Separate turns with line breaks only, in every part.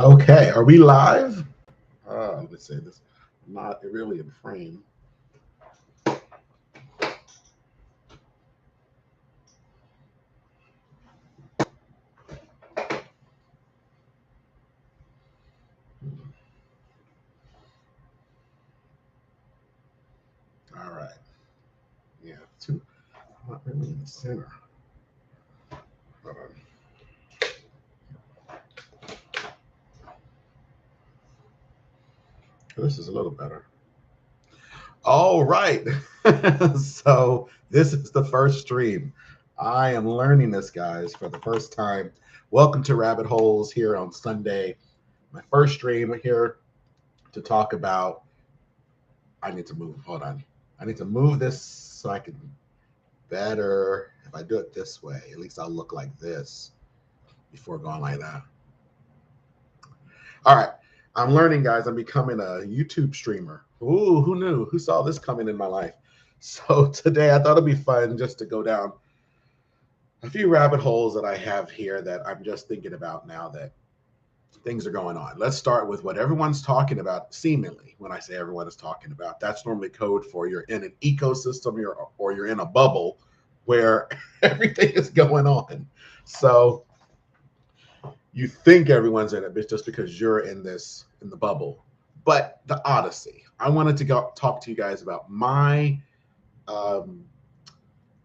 Okay, are we live? Let's say this. Not really in frame. All right. Yeah, two. Not really in the center. Hold on. This is a little better. All right. So this is the first stream. I am learning this, guys, for the first time. Welcome to Rabbit Holes here on Sunday. My first stream here to talk about. I need to move. Hold on. I need to move this so I can better. If I do it this way, at least I'll look like this before going like that. All right. I'm learning, guys. I'm becoming a YouTube streamer. Ooh, who knew? Who saw this coming in my life? So today I thought it'd be fun just to go down a few rabbit holes that I have here that I'm just thinking about now that things are going on. Let's start with what everyone's talking about, seemingly. When I say everyone is talking about, that's normally code for you're in an ecosystem or you're in a bubble where everything is going on. So you think everyone's in it, but just because you're in the bubble. But the Odyssey. I wanted to talk to you guys about my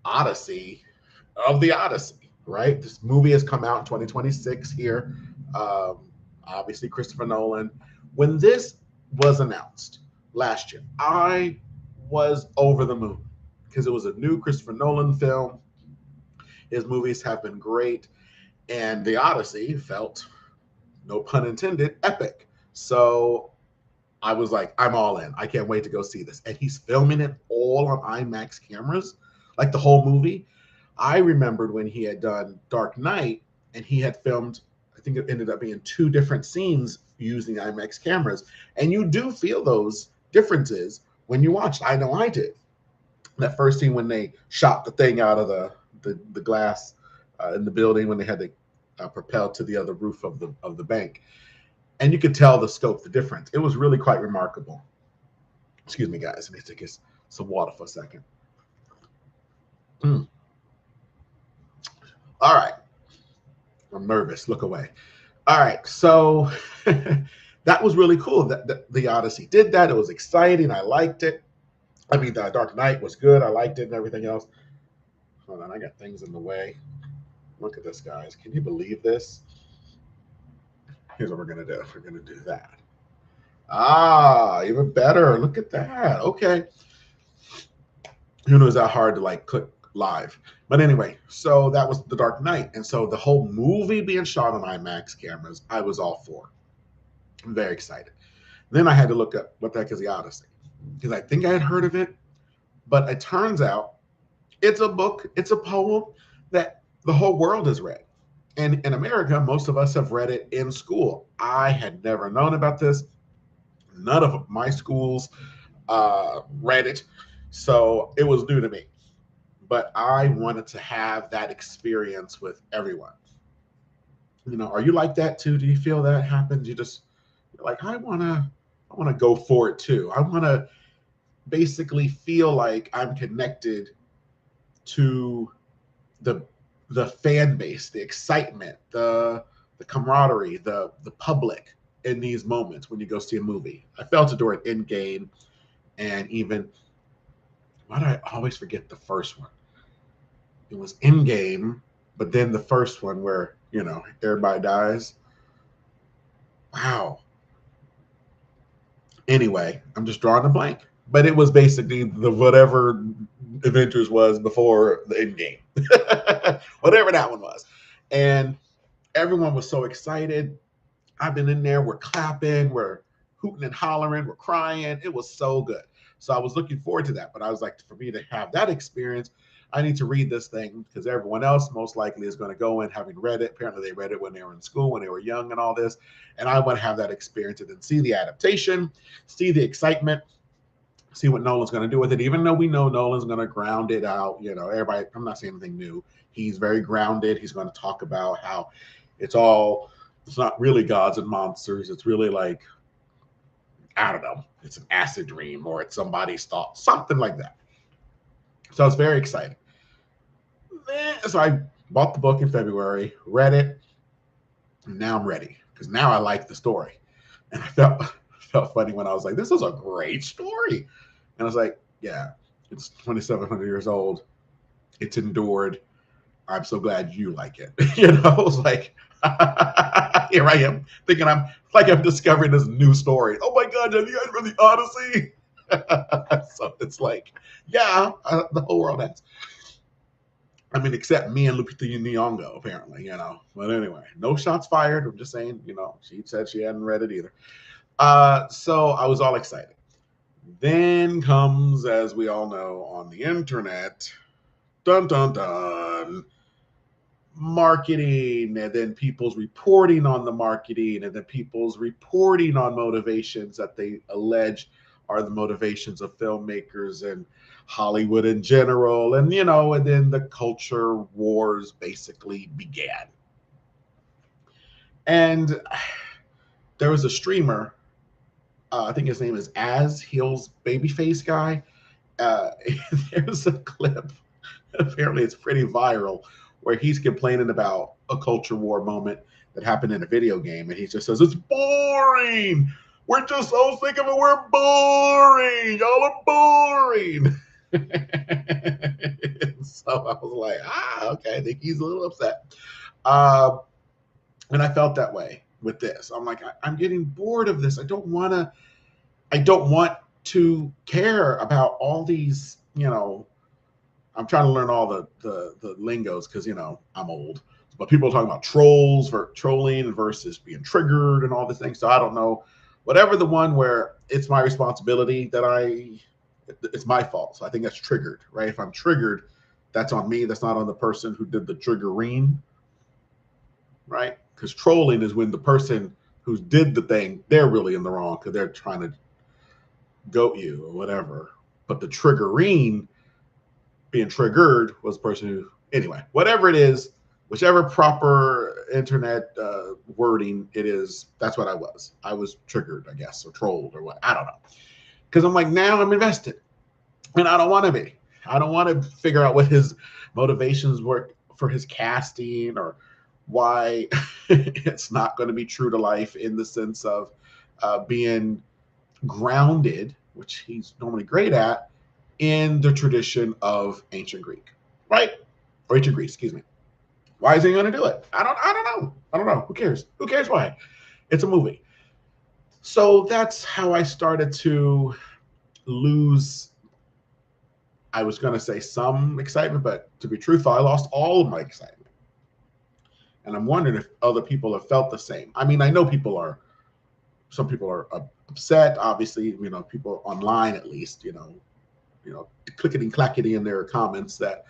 Odyssey of the Odyssey, right? This movie has come out in 2026 here. Obviously, Christopher Nolan. When this was announced last year, I was over the moon because it was a new Christopher Nolan film. His movies have been great. And the Odyssey felt, no pun intended, epic. So I was like, I'm all in. I can't wait to go see this. And he's filming it all on IMAX cameras, like the whole movie. I remembered when he had done Dark Knight and he had filmed, I think it ended up being 2 different scenes using IMAX cameras. And you do feel those differences when you watch. I know I did. That first scene when they shot the thing out of the glass in the building when they had to propel to the other roof of the bank. And you could tell the scope, the difference. It was really quite remarkable. Excuse me, guys. Let me take some water for a second. All right. I'm nervous. Look away. All right. So that was really cool that the Odyssey did that. It was exciting. I liked it. I mean, the Dark Knight was good. I liked it and everything else. Hold on. I got things in the way. Look at this, guys. Can you believe this? Here's what we're going to do. We're going to do that. Even better. Look at that. Okay. Who knows how hard to like click live. But anyway, so that was The Dark Knight. And so the whole movie being shot on IMAX cameras, I was all for. I'm very excited. Then I had to look up what the heck is the Odyssey. Because I think I had heard of it. But it turns out it's a book, it's a poem that the whole world has read. And in America, most of us have read it in school. I had never known about this. None of my schools read it. So it was new to me. But I wanted to have that experience with everyone. You know, are you like that too? Do you feel that happens? You're like, I wanna go for it too. I wanna basically feel like I'm connected to the fan base, the excitement, the camaraderie, the public in these moments when you go see a movie. I felt it during Endgame, and even, why do I always forget the first one? It was Endgame, but then the first one where, you know, everybody dies. Wow. Anyway, I'm just drawing a blank. But it was basically the whatever Avengers was before the Endgame. Whatever that one was. And everyone was so excited. I've been in there. We're clapping. We're hooting and hollering. We're crying. It was so good. So I was looking forward to that. But I was like, for me to have that experience, I need to read this thing because everyone else most likely is going to go in having read it. Apparently they read it when they were in school, when they were young and all this. And I want to have that experience and then see the adaptation, see the excitement, see what Nolan's going to do with it. Even though we know Nolan's going to ground it out, you know, I'm not saying anything new. He's very grounded. He's going to talk about how it's all It's not really gods and monsters. It's really like, I don't know, it's an acid dream or it's somebody's thought, something like that. So I was very excited. So I bought the book in February, read it, and now I'm ready because now I like the story. And I felt funny when I was like, this is a great story. And I was like, yeah, it's 2,700 years old. It's endured. I'm so glad you like it. I was like, here I am thinking I'm discovering this new story. Oh my God, have you guys read the Odyssey? So it's like, yeah, the whole world has. I mean, except me and Lupita Nyong'o, apparently, But anyway, no shots fired. I'm just saying, she said she hadn't read it either. So I was all excited. Then comes, as we all know, on the internet, dun dun dun, marketing, and then people's reporting on the marketing, and then people's reporting on motivations that they allege are the motivations of filmmakers and Hollywood in general. And then the culture wars basically began. And there was a streamer, I think his name is As Heels Babyface Guy. There's a clip, apparently it's pretty viral, where he's complaining about a culture war moment that happened in a video game, and he just says, it's boring. We're just so sick of it. We're boring. Y'all are boring. So I was like, okay, I think he's a little upset. And I felt that way with this. I'm like, I'm getting bored of this. I don't want to care about all these, I'm trying to learn all the lingos because, I'm old. But people are talking about trolling versus being triggered and all these things. So I don't know. Whatever the one where it's my responsibility it's my fault. So I think that's triggered, right? If I'm triggered, that's on me. That's not on the person who did the triggering, right? Because trolling is when the person who did the thing, they're really in the wrong because they're trying to goat you or whatever. But the triggering, being triggered, was the person who, anyway, whatever it is, whichever proper internet wording it is, that's what I was. I was triggered, I guess, or trolled or what. I don't know. Because I'm like, now I'm invested. And I don't want to be. I don't want to figure out what his motivations were for his casting or why it's not going to be true to life in the sense of being grounded, which he's normally great at, in the tradition of ancient Greek, right? Or ancient Greece, excuse me. Why is he going to do it? I don't know. Who cares? Who cares why? It's a movie. So that's how I started to lose, I was going to say some excitement, but to be truthful, I lost all of my excitement. And I'm wondering if other people have felt the same. I mean, I know some people are upset, obviously, people online at least, clickety clackety in their comments that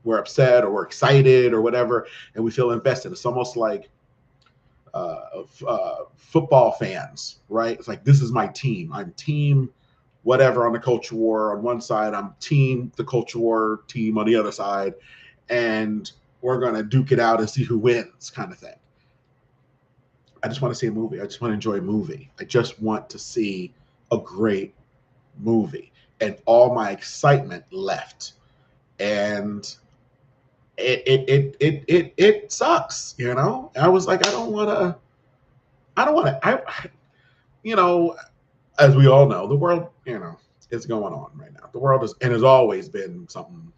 we're upset or we're excited or whatever, and we feel invested. It's almost like football fans, right? It's like, this is my team. I'm team whatever on the culture war on one side. I'm team the culture war team on the other side. And we're going to duke it out and see who wins kind of thing. I just want to see a movie. I just want to enjoy a movie. I just want to see a great movie. And all my excitement left. And it sucks, I was like, I don't want to, as we all know, the world, is going on right now. The world is, and has always been something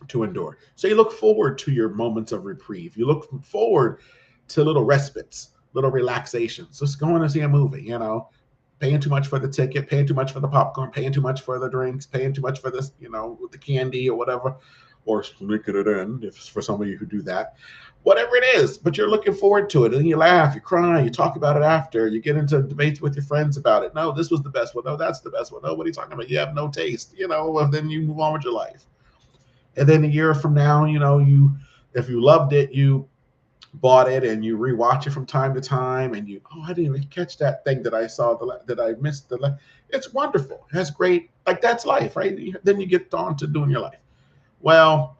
to endure. So you look forward to your moments of reprieve. You look forward to little respites, little relaxations. Just going to see a movie, paying too much for the ticket, paying too much for the popcorn, paying too much for the drinks, paying too much for this, with the candy or whatever, or sneaking it in if it's for some of you who do that. Whatever it is, but you're looking forward to it, and you laugh, you cry, you talk about it after, you get into debates with your friends about it. No, this was the best one. No, that's the best one. No, what are you talking about? You have no taste, and then you move on with your life. And then a year from now, if you loved it, you bought it and you rewatch it from time to time, and I didn't even catch that thing that I saw that I missed. It's wonderful. That's great. Like, that's life, right? Then you get on to doing your life. Well,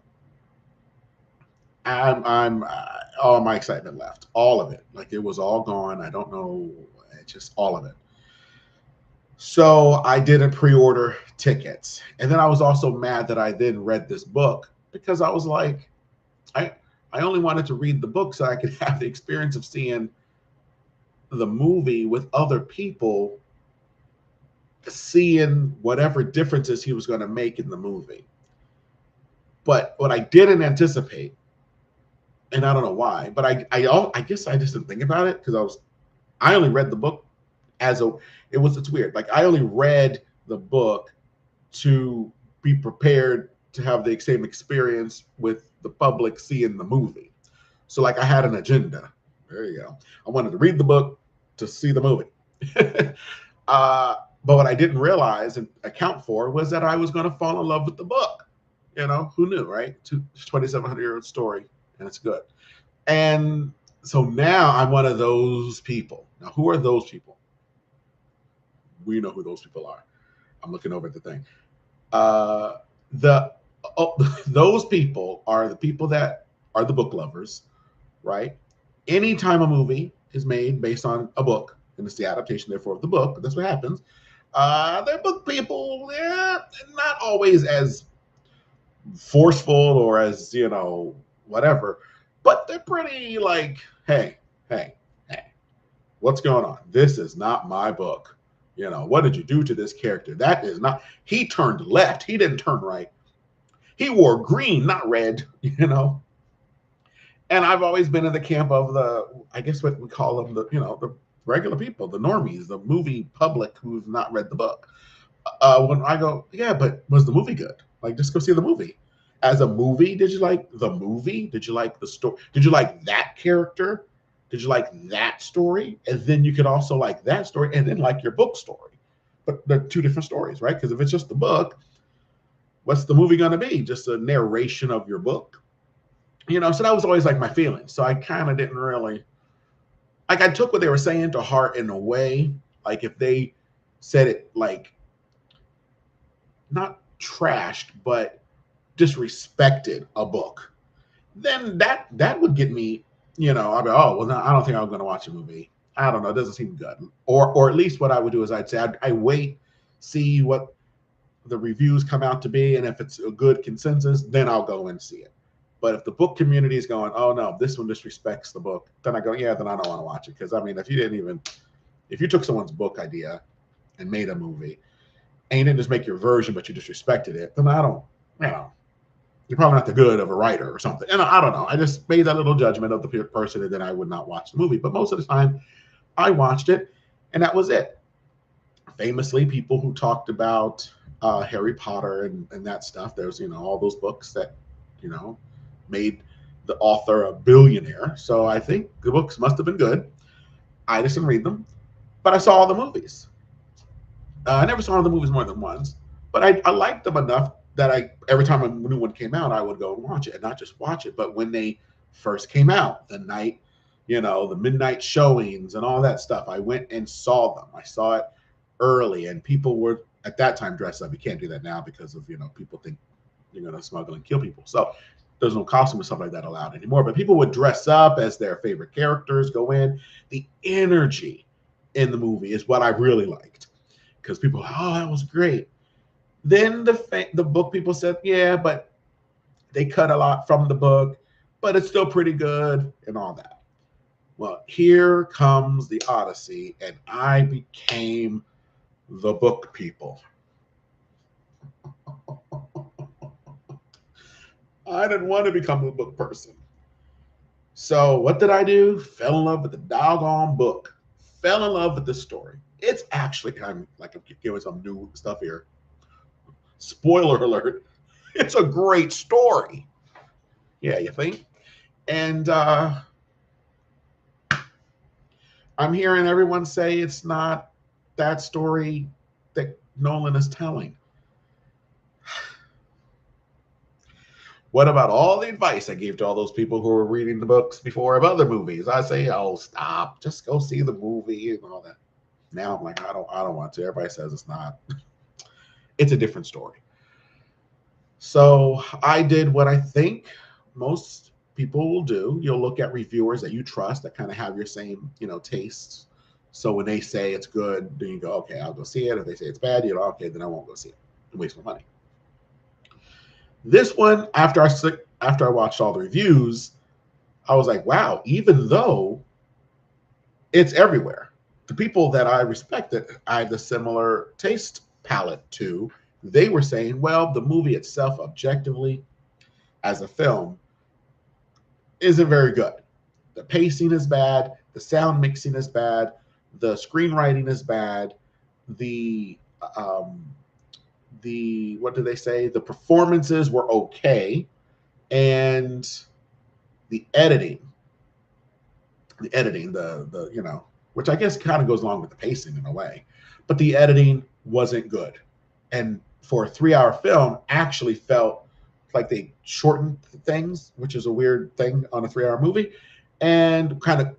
all my excitement left, all of it. Like it was all gone. I don't know, just all of it. So I didn't pre-order tickets, and then I was also mad that I then read this book because I was like, I I only wanted to read the book so I could have the experience of seeing the movie with other people, seeing whatever differences he was going to make in the movie. But what I didn't anticipate, and I don't know why, but I guess I just didn't think about it because I only read the book as a it's weird. Like I only read the book to be prepared to have the same experience with the public seeing the movie. So like I had an agenda. There you go. I wanted to read the book to see the movie. But what I didn't realize and account for was that I was going to fall in love with the book. You know, who knew, right? 2,700-year-old story, and it's good. And so now I'm one of those people. Now, who are those people? We know who those people are. I'm looking over at the thing. Those people are the people that are the book lovers, right? Anytime a movie is made based on a book, and it's the adaptation, therefore, of the book, but that's what happens. They're book people. They're not always as forceful or as, whatever, but they're pretty like, hey, what's going on? This is not my book. What did you do to this character? That is not, he turned left. He didn't turn right. He wore green, not red, And I've always been in the camp of I guess what we call them, the regular people, the normies, the movie public who've not read the book. When I go, yeah, but was the movie good? Like, just go see the movie. As a movie, did you like the movie? Did you like the story? Did you like that character? Did you like that story? And then you could also like that story and then like your book story. But they're two different stories, right? Because if it's just the book, what's the movie going to be? Just a narration of your book? So that was always like my feeling. So I kind of didn't really, like, I took what they were saying to heart in a way. Like if they said it like, not trashed, but disrespected a book, then that would get me, I'd be, oh, well, no, I don't think I'm going to watch a movie. I don't know. It doesn't seem good. Or at least what I would do is I'd say, I wait, see what the reviews come out to be. And if it's a good consensus, then I'll go and see it. But if the book community is going, oh no, this one disrespects the book, then I go, yeah, then I don't want to watch it. Because I mean, if you took someone's book idea and made a movie, and you didn't just make your version, but you disrespected it, then I don't, you're probably not the good of a writer or something. And I don't know. I just made that little judgment of the person, and then I would not watch the movie. But most of the time, I watched it, and that was it. Famously, people who talked about Harry Potter and that stuff, there's, all those books that, made the author a billionaire. So I think the books must have been good. I just didn't read them, but I saw all the movies. I never saw the movies more than once, but I liked them enough that every time a new one came out, I would go and watch it, and not just watch it, but when they first came out, the night, the midnight showings and all that stuff, I went and saw them. I saw it early, and people were at that time dressed up. You can't do that now because of, people think you're going to smuggle and kill people. So there's no costume or stuff like that allowed anymore, but people would dress up as their favorite characters, go in. The energy in the movie is what I really liked, because people, oh, that was great. Then the book people said, yeah, but they cut a lot from the book, but it's still pretty good and all that. Well, here comes the Odyssey, and I became the book people. I didn't want to become a book person. So what did I do? Fell in love with the doggone book. Fell in love with the story. It's actually kind of like I'm giving some new stuff here. Spoiler alert. It's a great story. Yeah, you think? And I'm hearing everyone say it's not that story that Nolan is telling. What about all the advice I gave to all those people who were reading the books before of other movies? I say, oh, stop. Just go see the movie and all that. Now I'm like, I don't want to. Everybody says it's not. It's a different story. So I did what I think most people will do, you'll look at reviewers that you trust that kind of have your same, tastes. So when they say it's good, then you go, okay, I'll go see it. If they say it's bad, you're like, okay, then I won't go see it. Waste my money. This one, after I watched all the reviews, I was like, wow, even though it's everywhere, the people that I respect that I have the similar taste palette to, they were saying, well, the movie itself, objectively, as a film, isn't very good. The pacing is bad. The sound mixing is bad. The screenwriting is bad. The what do they say? The performances were okay, and the editing, the which I guess kind of goes along with the pacing in a way, but the editing wasn't good, and for a 3-hour film, actually felt like they shortened things, which is a weird thing on a 3-hour movie, and kind of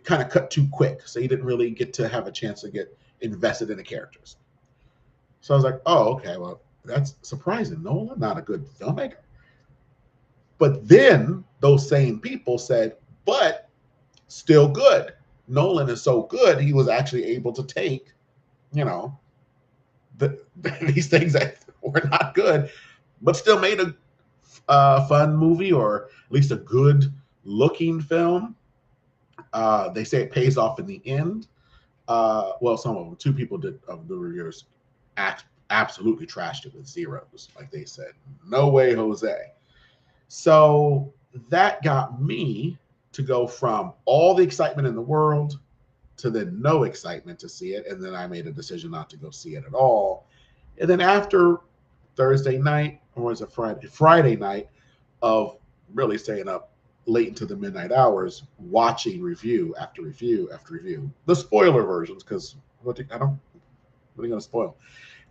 cut too quick, so you didn't really get to have a chance to get invested in the characters. So I was like, oh, okay, well, that's surprising. Nolan, not a good filmmaker. But then those same people said, but still good. Nolan is so good, he was actually able to take, these things that were not good, but still made a fun movie, or at least a good looking film. They say it pays off in the end. Well, some of them, 2 people of the reviewers absolutely trashed it with zeros. Like they said, no way, Jose. So that got me to go from all the excitement in the world to then no excitement to see it. And then I made a decision not to go see it at all. And then after Thursday night, or was it Friday night, of really staying up late into the midnight hours, watching review after review after review, the spoiler versions, because what are you going to spoil?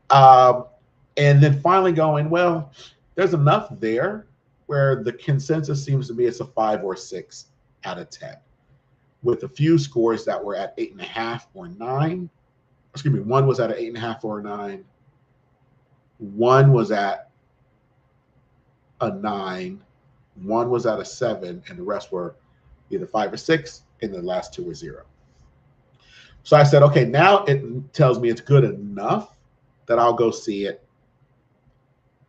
And then finally going, well, there's enough there where the consensus seems to be it's a 5 or 6 out of 10, with a few scores that were at 8.5 or 9. Excuse me, one was at an 8.5 or a 9. One was at a 9. One was at a 7, and the rest were either 5 or 6, and the last 2 were 0. So I said, okay, now it tells me it's good enough that I'll go see it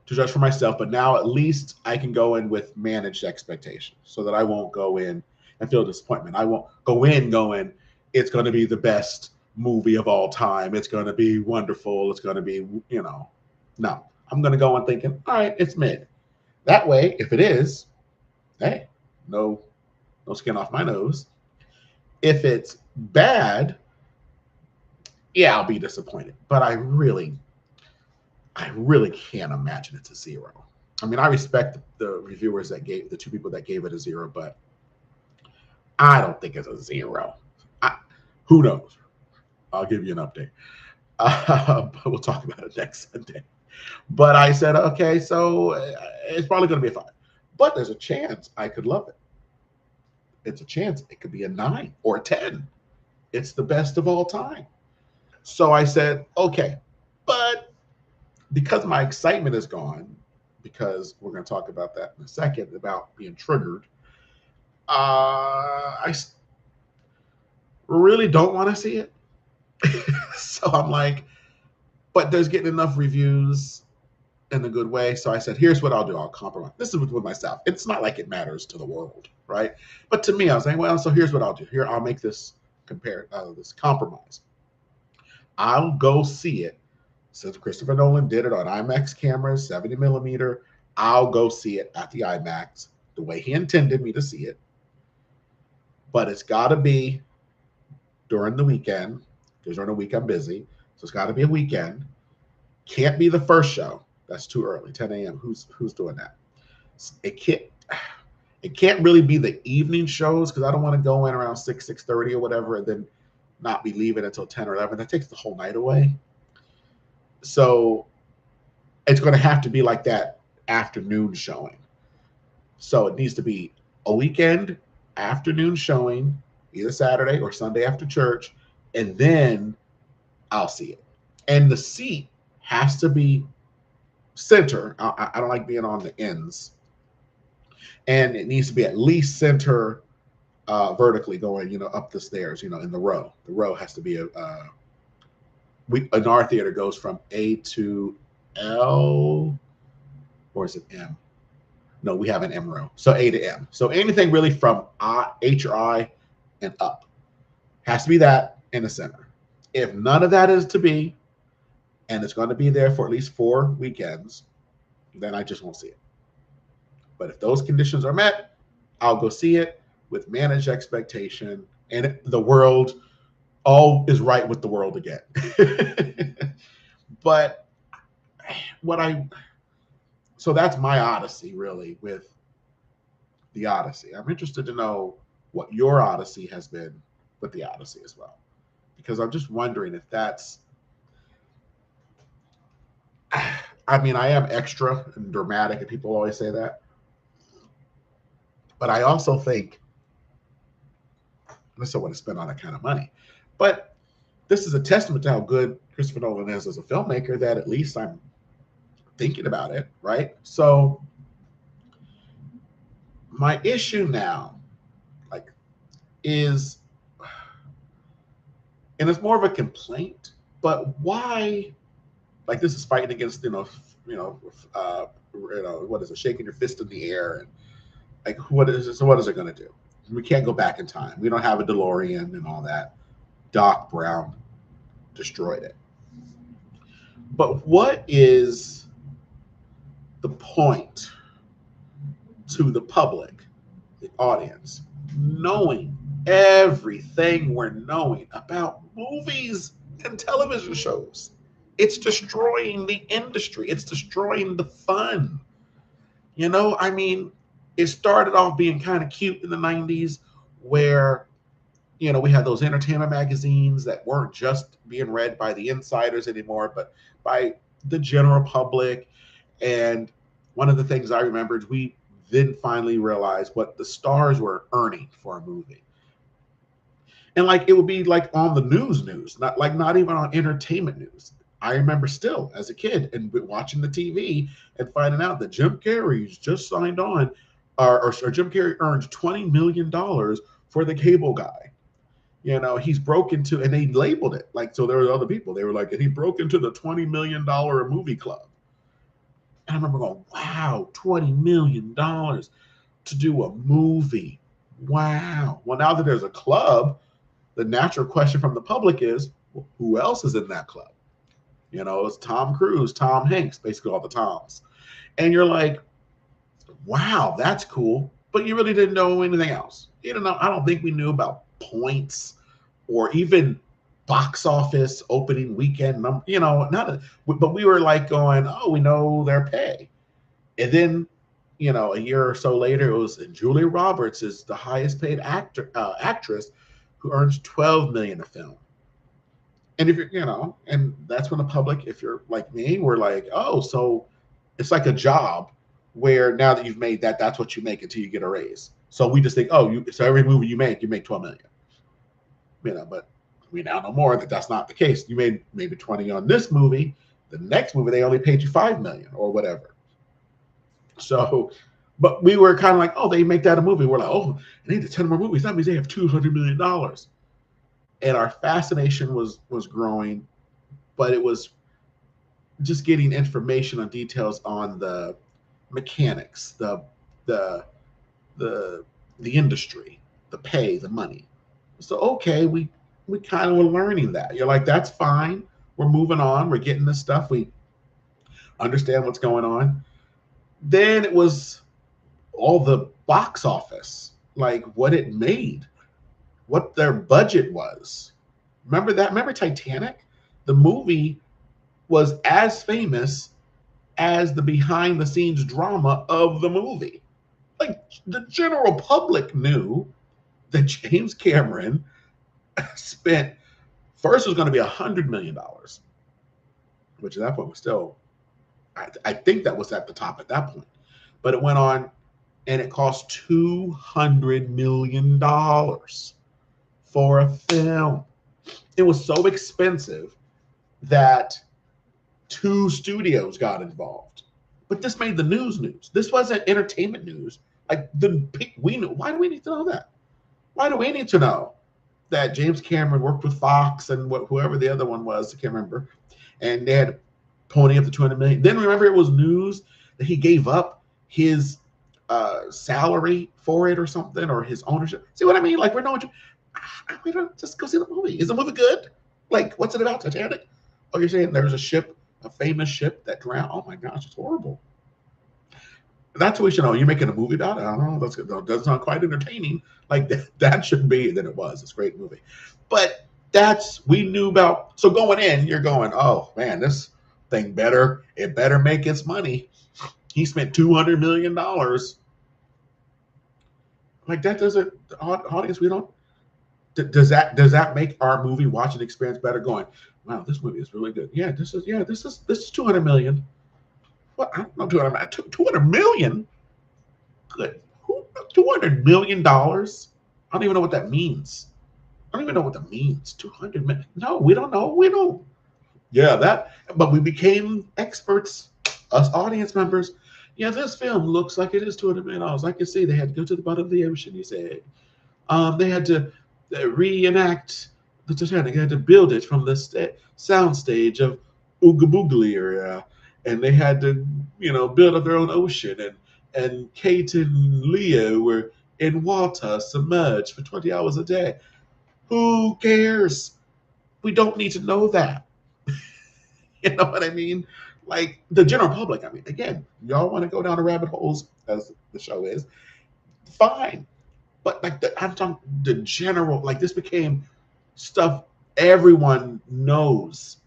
to judge for myself. But now at least I can go in with managed expectations, so that I won't go in and feel disappointment. I won't go in going, it's going to be the best movie of all time. It's going to be wonderful. It's going to be, no. I'm going to go in thinking, all right, it's mid. That way, if it is, hey, no skin off my nose. If it's bad, yeah, I'll be disappointed. But I really can't imagine it's a 0. I mean, I respect the reviewers that gave, the 2 people that gave it a 0, but I don't think it's a 0. Who knows? I'll give you an update. But we'll talk about it next Sunday. But I said, okay, so it's probably going to be a 5. But there's a chance I could love it. It's a chance it could be a 9 or a 10. It's the best of all time. So I said, okay. But because my excitement is gone, because we're going to talk about that in a second, about being triggered, I really don't want to see it. So I'm like, but there's getting enough reviews in a good way. So I said, here's what I'll do. I'll compromise. This is with myself. It's not like it matters to the world, right? But to me, I was saying, well, so here's what I'll do. Here, I'll make this this compromise. I'll go see it. Since Christopher Nolan did it on IMAX cameras, 70 millimeter, I'll go see it at the IMAX the way he intended me to see it. But it's got to be during the weekend, because during the week I'm busy. So it's got to be a weekend. Can't be the first show. That's too early, 10 a.m. Who's doing that? It can't really be the evening shows, because I don't want to go in around 6:30 or whatever, and then not be leaving until 10 or 11. That takes the whole night away. So it's going to have to be like that afternoon showing. So it needs to be a weekend afternoon showing, either Saturday or Sunday after church, and then I'll see it. And the seat has to be center. I don't like being on the ends. and it needs to be at least center vertically going, up the stairs, in the row. The row has to be in our theater goes from A to L, or is it M? No, we have an M row. So A to M. So anything really from H or I and up has to be that in the center. If none of that is to be, and it's going to be there for at least 4 weekends, then I just won't see it. But if those conditions are met, I'll go see it with managed expectation, and the world, all is right with the world again. But so that's my Odyssey, really, with the Odyssey. I'm interested to know what your Odyssey has been with the Odyssey as well, because I'm just wondering if that's, I mean, I am extra and dramatic, and people always say that, but I also think I just don't want to spend all that kind of money. But this is a testament to how good Christopher Nolan is as a filmmaker, that at least I'm thinking about it, right? So my issue now, is, and it's more of a complaint, but why? This is fighting against, what is it? Shaking your fist in the air, and what is it? So what is it going to do? We can't go back in time. We don't have a DeLorean and all that. Doc Brown destroyed it. But what is the point to the public, the audience, knowing everything we're knowing about movies and television shows? It's destroying the industry. It's destroying the fun. I mean, it started off being kind of cute in the 90s, where we had those entertainment magazines that weren't just being read by the insiders anymore, but by the general public. And one of the things I remembered, we then finally realized what the stars were earning for a movie. And it would be on the news, not even on entertainment news. I remember still as a kid and watching the TV and finding out that Jim Carrey's just signed on, or Jim Carrey earned $20 million for The Cable Guy. He's broke into, and they labeled it so there were other people. They were like, and he broke into the $20 million movie club. And I remember going, wow, $20 million to do a movie. Wow. Well, now that there's a club, the natural question from the public is, well, who else is in that club? It's Tom Cruise, Tom Hanks, basically all the Toms. And you're like, wow, that's cool. But you really didn't know anything else. I don't think we knew about points or even box office opening weekend number, but we were going, oh, we know their pay. And then, a year or so later, it was Julia Roberts is the highest paid actress, who earns $12 million a film. And if you're, and that's when the public, if you're like me, we're like, oh, so it's like a job where now that you've made that, that's what you make until you get a raise. So we just think, oh, so every movie you make 12 million. But we now know more that that's not the case. You made maybe 20 on this movie. The next movie, they only paid you 5 million or whatever. So, but we were kind of like, oh, they make that a movie. We're like, oh, they need 10 more movies. That means they have $200 million. And our fascination was growing, but it was just getting information on details on the mechanics, the industry, the pay, the money. So okay, we kind of were learning that. You're like, that's fine. We're moving on. We're getting this stuff. We understand what's going on. Then it was all the box office, what it made, what their budget was. Remember that? Remember Titanic? The movie was as famous as the behind the scenes drama of the movie. The general public knew that James Cameron spent, first it was going to be $100 million, which at that point was still, I think that was at the top at that point. But it went on, and it cost $200 million for a film. It was so expensive that 2 studios got involved. But this made the news. This wasn't entertainment news. Like we know. Why do we need to know that? Why do we need to know that James Cameron worked with Fox and whoever the other one was? I can't remember. And they had to pony up the 200 million. Then remember, it was news that he gave up his salary for it or something, or his ownership. See what I mean? Like, we're not. We don't just go see the movie. Is the movie good? Like, what's it about? Titanic? Oh, you're saying there's a ship, a famous ship that drowned? Oh my gosh, it's horrible. That's what we should know. You're making a movie about it. I don't know. That's good. That's not quite entertaining. Like that shouldn't be. Then it was. It's a great movie, but that's we knew about. So going in, you're going, oh man, this thing better. It better make its money. He spent $200 million. Like that doesn't. Audience, we don't. Does that make our movie watching experience better? Going, wow, this movie is really good. Yeah, this is 200 million. What? I don't know, 200 million. Good. $200 million. I don't even know what that means. I don't even know what that means. 200 million. No, we don't know. We don't. Yeah, that. But we became experts, us audience members. Yeah, this film looks like it is $200 million. I can see they had to go to the bottom of the ocean. You said, they had to reenact the Titanic. They had to build it from the sound stage of Ooga area, and they had to, build up their own ocean. And Kate and Leo were in water, submerged for 20 hours a day. Who cares? We don't need to know that. You know what I mean? Like the general public. I mean, again, y'all want to go down the rabbit holes, as the show is, fine. But like I'm talking the general, like this became stuff everyone knows.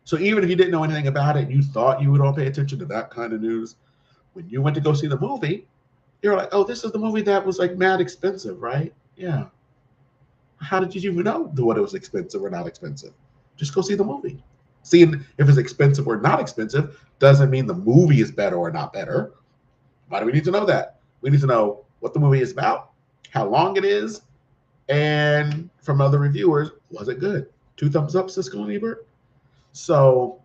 So even if you didn't know anything about it, you thought you would all pay attention to that kind of news. When you went to go see the movie, you're like, oh, this is the movie that was like mad expensive, right? Yeah. How did you even know what it was expensive or not expensive? Just go see the movie. Seeing if it's expensive or not expensive doesn't mean the movie is better or not better. Why do we need to know that? We need to know what the movie is about, how long it is, and from other reviewers, was it good? 2 thumbs up, Siskel and Ebert. So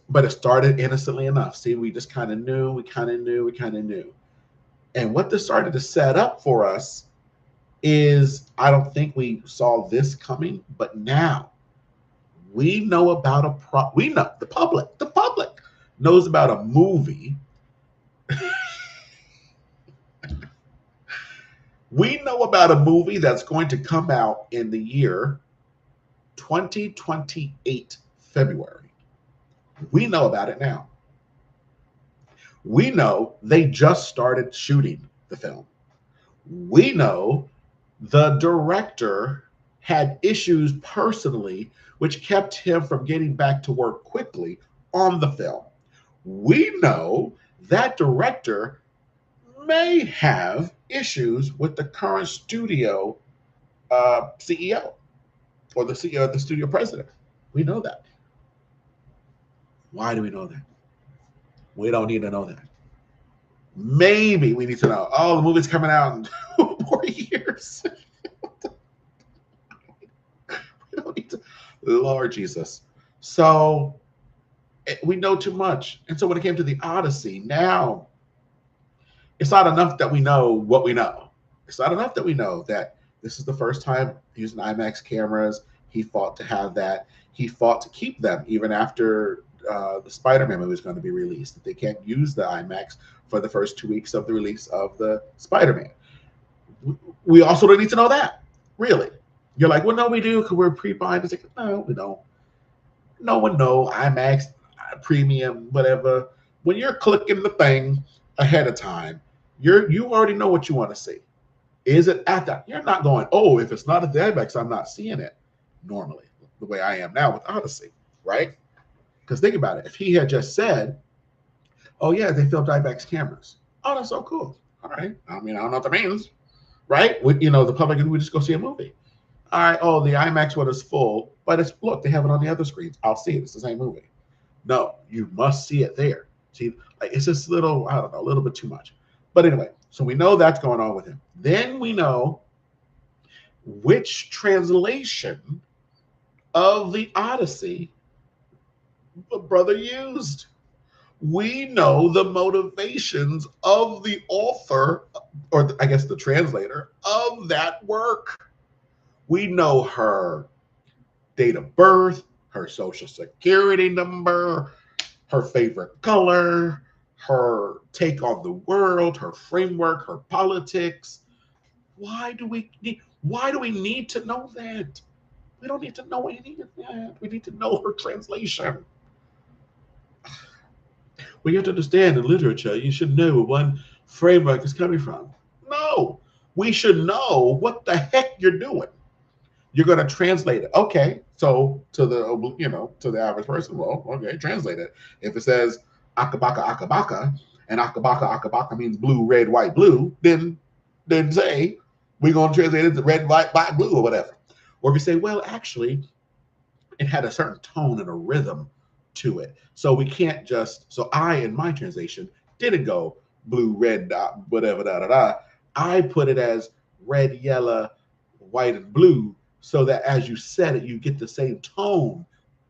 but it started innocently enough. See, we just kind of knew, we kind of knew. And what this started to set up for us is, I don't think we saw this coming, but now we know about we know, the public knows about a movie. We know about a movie that's going to come out in the year 2028, February. We know about it now. We know they just started shooting the film. We know the director had issues personally, which kept him from getting back to work quickly on the film. We know that director may have issues with the current studio CEO or the CEO of the studio president. We know that. Why do we know that? We don't need to know that. Maybe we need to know, oh, the movie's coming out in 4 years. We don't need to. Lord Jesus. So we know too much. And so when it came to the Odyssey, now it's not enough that we know what we know. It's not enough that we know that this is the first time using IMAX cameras. He fought to have that. He fought to keep them even after the Spider-Man movie was going to be released. That they can't use the IMAX for the first 2 weeks of the release of the Spider-Man. We also don't need to know that, really. You're like, well, no, we do because we're pre-buying. It's like, no, we don't. No one knows IMAX, premium, whatever. When you're clicking the thing ahead of time, you already know what you want to see. Is it at that? You're not going, oh, if it's not at the IMAX, I'm not seeing it. Normally, the way I am now with Odyssey, right? Because think about it. If he had just said, oh, yeah, they filmed IMAX cameras. Oh, that's so cool. All right. I mean, I don't know what that means, right? The public would just go see a movie. All right. Oh, the IMAX one is full, but look, they have it on the other screens. I'll see it. It's the same movie. No, you must see it there. See, like it's just a little bit too much. But anyway, so we know that's going on with him. Then we know which translation of the Odyssey the brother used. We know the motivations of the author, or I guess the translator of that work. We know her date of birth, her social security number, her favorite color, her take on the world, her framework, her politics. Why do we need to know that? We don't need to know any of that. We need to know her translation. We have to understand in literature, you should know where one framework is coming from. No, we should know what the heck you're doing. You're going to translate it. Okay, so to the average person, well, okay, translate it. If it says akabaka akabaka, and akabaka akabaka means blue, red, white, blue, then say we're going to translate it to red, white, blue, or whatever. Or if you say, well, actually, it had a certain tone and a rhythm to it. So we can't just, so I, in my translation, didn't go blue, red, whatever, da, da, da. I put it as red, yellow, white, and blue, so that as you said it, you get the same tone,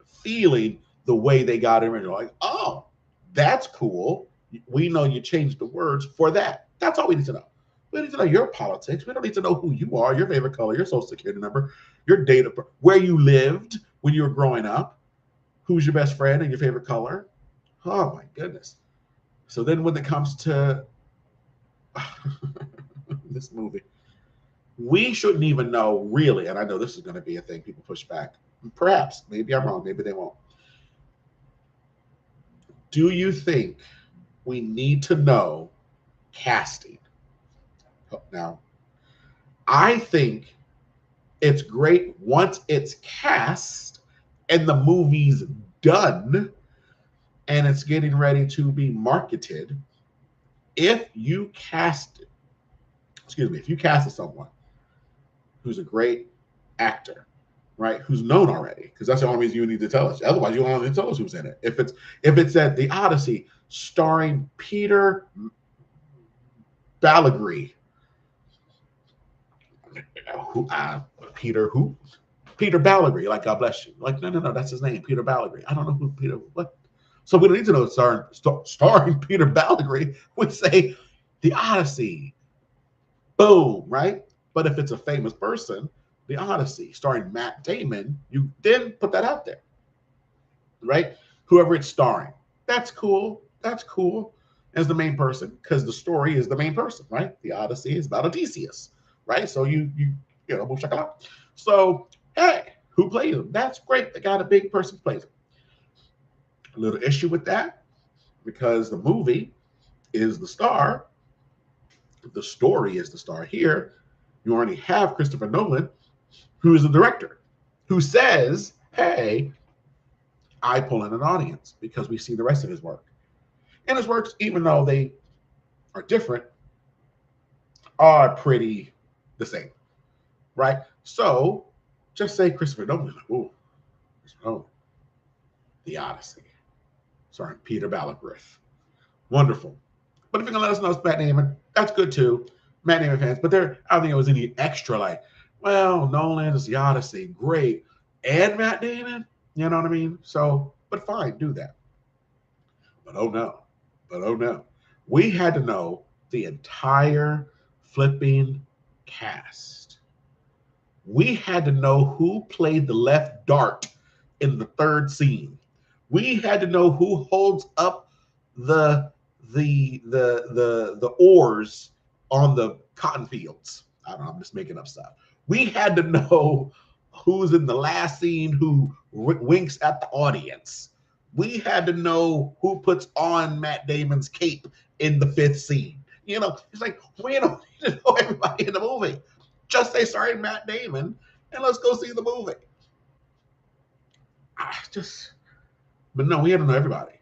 feeling the way they got it original. Like, oh, that's cool. We know you changed the words for that. That's all we need to know. We need to know your politics. We don't need to know who you are, your favorite color, your social security number, your date of birth, where you lived when you were growing up, who's your best friend and your favorite color. Oh my goodness. So then when it comes to this movie, we shouldn't even know really, and I know this is going to be a thing people push back. Perhaps, maybe I'm wrong, maybe they won't. Do you think we need to know casting? Now, I think it's great once it's cast and the movie's done and it's getting ready to be marketed. If you casted someone who's a great actor, right? Who's known already, because that's the only reason you need to tell us. Otherwise, you don't need to tell us who's in it. If it's at the Odyssey, starring Peter Ballagry, Peter Ballagry, like God bless you. Like no, that's his name, Peter Ballagry. I don't know who Peter. What? So we don't need to know starring Peter Ballagry. We say the Odyssey, boom, right? But if it's a famous person, the Odyssey, starring Matt Damon, you then put that out there, right? Whoever it's starring, that's cool. That's cool as the main person, because the story is the main person, right? The Odyssey is about Odysseus, right? So you boom, check it out. So hey, who plays him? That's great. They got a big person who plays him. A little issue with that, because the movie is the star, the story is the star. Here, you already have Christopher Nolan, who is the director, who says, hey, I pull in an audience because we see the rest of his work. And his works, even though they are different, are pretty the same, right? So just say Christopher Nolan, like, ooh, Christopher Nolan, The Odyssey, starring Peter Ballagry. Wonderful. But if you're going to let us know it's Matt Damon, that's good too. Matt Damon fans. But I don't think it was any extra like, well, Nolan is The Odyssey, great. And Matt Damon, you know what I mean? So, but fine, do that. But oh no. We had to know the entire flipping cast. We had to know who played the left dart in the third scene. We had to know who holds up the oars on the cotton fields. I don't know, I'm just making up stuff. We had to know who's in the last scene who winks at the audience. We had to know who puts on Matt Damon's cape in the fifth scene. It's like, we don't need to know everybody in the movie. Just say, sorry, Matt Damon, and let's go see the movie. But no, we had to know everybody.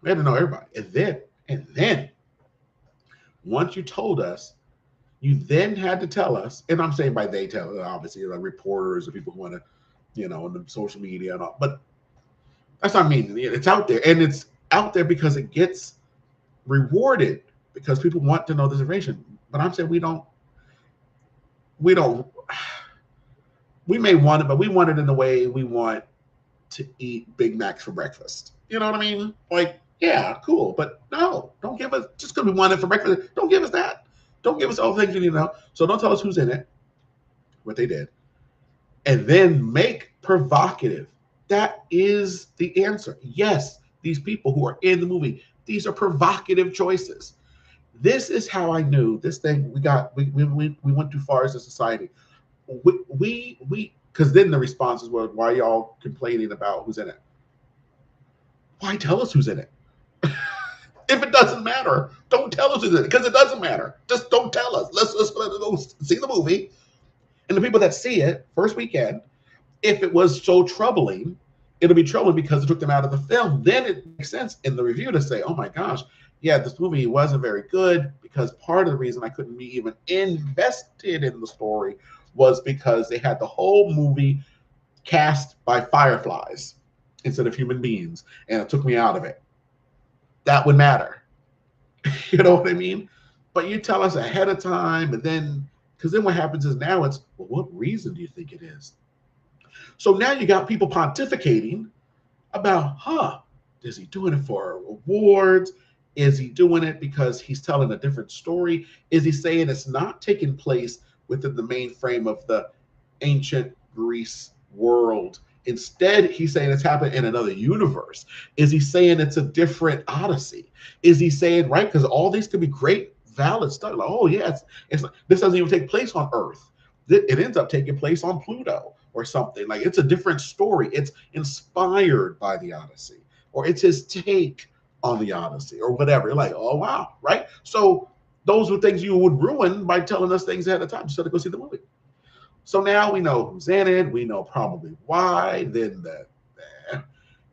We had to know everybody. And then, once you told us, you then had to tell us, and I'm saying by they tell, obviously, like reporters or people who want to, on the social media and all, but that's what I mean. It's out there, and it's out there because it gets rewarded, because people want to know this information. But I'm saying we may want it, but we want it in the way we want to eat Big Macs for breakfast. You know what I mean? Like, Yeah, cool. But no, don't give us just because we want it for breakfast. Don't give us that. Don't give us all the things you need to know. So don't tell us who's in it, what they did, and then make provocative. That is the answer. Yes, these people who are in the movie, these are provocative choices. This is how I knew this thing we went too far as a society. We because then the responses were, why y'all complaining about who's in it? Why tell us who's in it? If it doesn't matter, don't tell us who's in it, because it doesn't matter. Just don't tell us. Let's go see the movie. And the people that see it first weekend, if it was so troubling, it'll be troubling because it took them out of the film. Then it makes sense in the review to say, oh my gosh, yeah, this movie wasn't very good because part of the reason I couldn't be even invested in the story was because they had the whole movie cast by fireflies instead of human beings, and it took me out of it. That would matter. You know what I mean? But you tell us ahead of time, and then, because then what happens is now it's, well, what reason do you think it is? So now you got people pontificating about, is he doing it for awards? Is he doing it because he's telling a different story? Is he saying it's not taking place within the main frame of the ancient Greece world? Instead, he's saying it's happened in another universe. Is he saying it's a different Odyssey? Is he saying, right, because all these could be great, valid stuff. Like, oh, yeah, it's this doesn't even take place on Earth. It ends up taking place on Pluto or something. Like, it's a different story. It's inspired by the Odyssey, or it's his take on the Odyssey, or whatever. You're like, oh, wow, right? So those were things you would ruin by telling us things ahead of time. Just had to go see the movie. So now we know who's in it. We know probably why. Then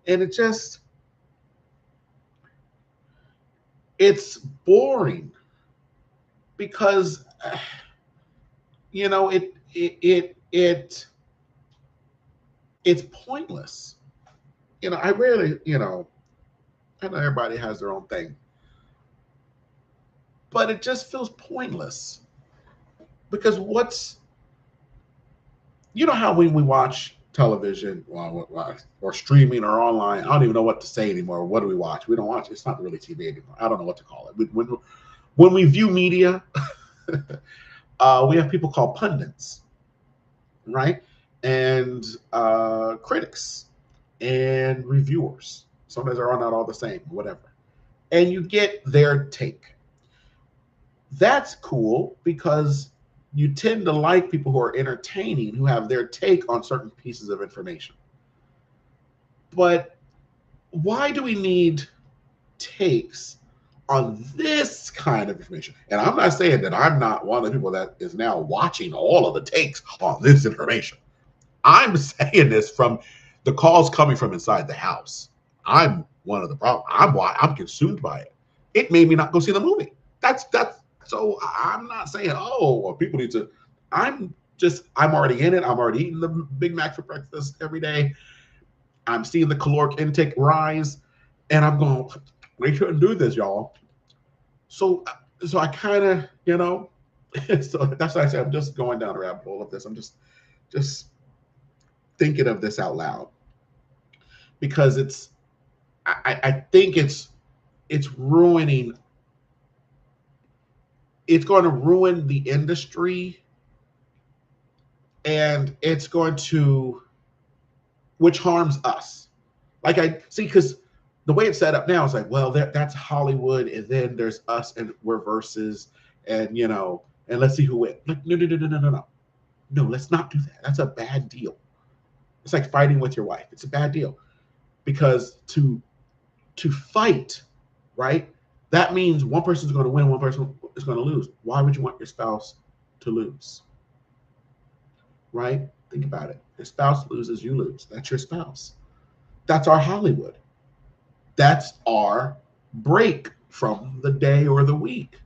and it just, it's boring because it's pointless. I rarely, I know everybody has their own thing, but it just feels pointless because how when we watch television or streaming or online, I don't even know what to say anymore. What do we watch? We don't watch. It's not really TV anymore. I don't know what to call it. When we view media, we have people called pundits, right? And critics and reviewers. Sometimes they're not all the same, whatever. And you get their take. That's cool because you tend to like people who are entertaining, who have their take on certain pieces of information. But why do we need takes on this kind of information? And I'm not saying that I'm not one of the people that is now watching all of the takes on this information. I'm saying this from the calls coming from inside the house. I'm one of the problems. I'm consumed by it. It made me not go see the movie. That's so I'm not saying, oh, well, people need to. I'm already in it. I'm already eating the Big Mac for breakfast every day. I'm seeing the caloric intake rise, and I'm going, we shouldn't do this, y'all. So I kind of, so that's why I said I'm just going down a rabbit hole of this. I'm just thinking of this out loud because I think it's ruining. It's going to ruin the industry, and it's going to, which harms us. Like I see, because the way it's set up now is like, well, that's Hollywood, and then there's us, and we're versus, and and let's see who wins. Like, no, let's not do that. That's a bad deal. It's like fighting with your wife. It's a bad deal because to fight, right? That means one person's going to win, one person is going to lose. Why would you want your spouse to lose? Right? Think about it. Your spouse loses, you lose. That's your spouse. That's our Hollywood. That's our break from the day or the week.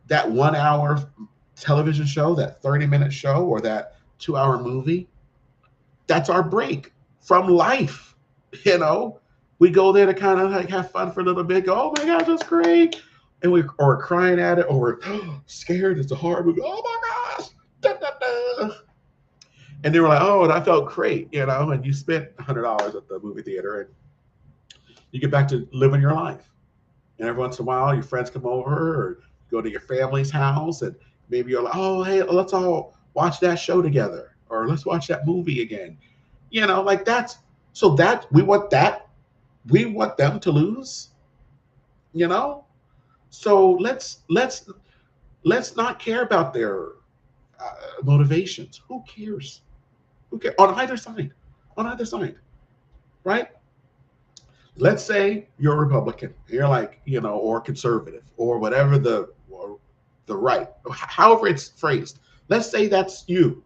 That 1 hour television show, that 30-minute show, or that 2 hour movie, that's our break from life. We go there to kind of like have fun for a little bit, go, oh my gosh, that's great. And we're crying at it, or we're scared, it's a horror movie, oh my gosh, da, da, da. And they were like, oh, and I felt great, and you spent $100 at the movie theater, and You get back to living your life. And every once in a while, your friends come over or go to your family's house, and maybe you're like, oh, hey, let's all watch that show together, or let's watch that movie again. Like that's so that we want them to lose. You know, so let's not care about their motivations. Who cares? Who cares on either side? On either side, right? Let's say you're a Republican, you're like, or conservative, or whatever or the right, however it's phrased. Let's say that's you,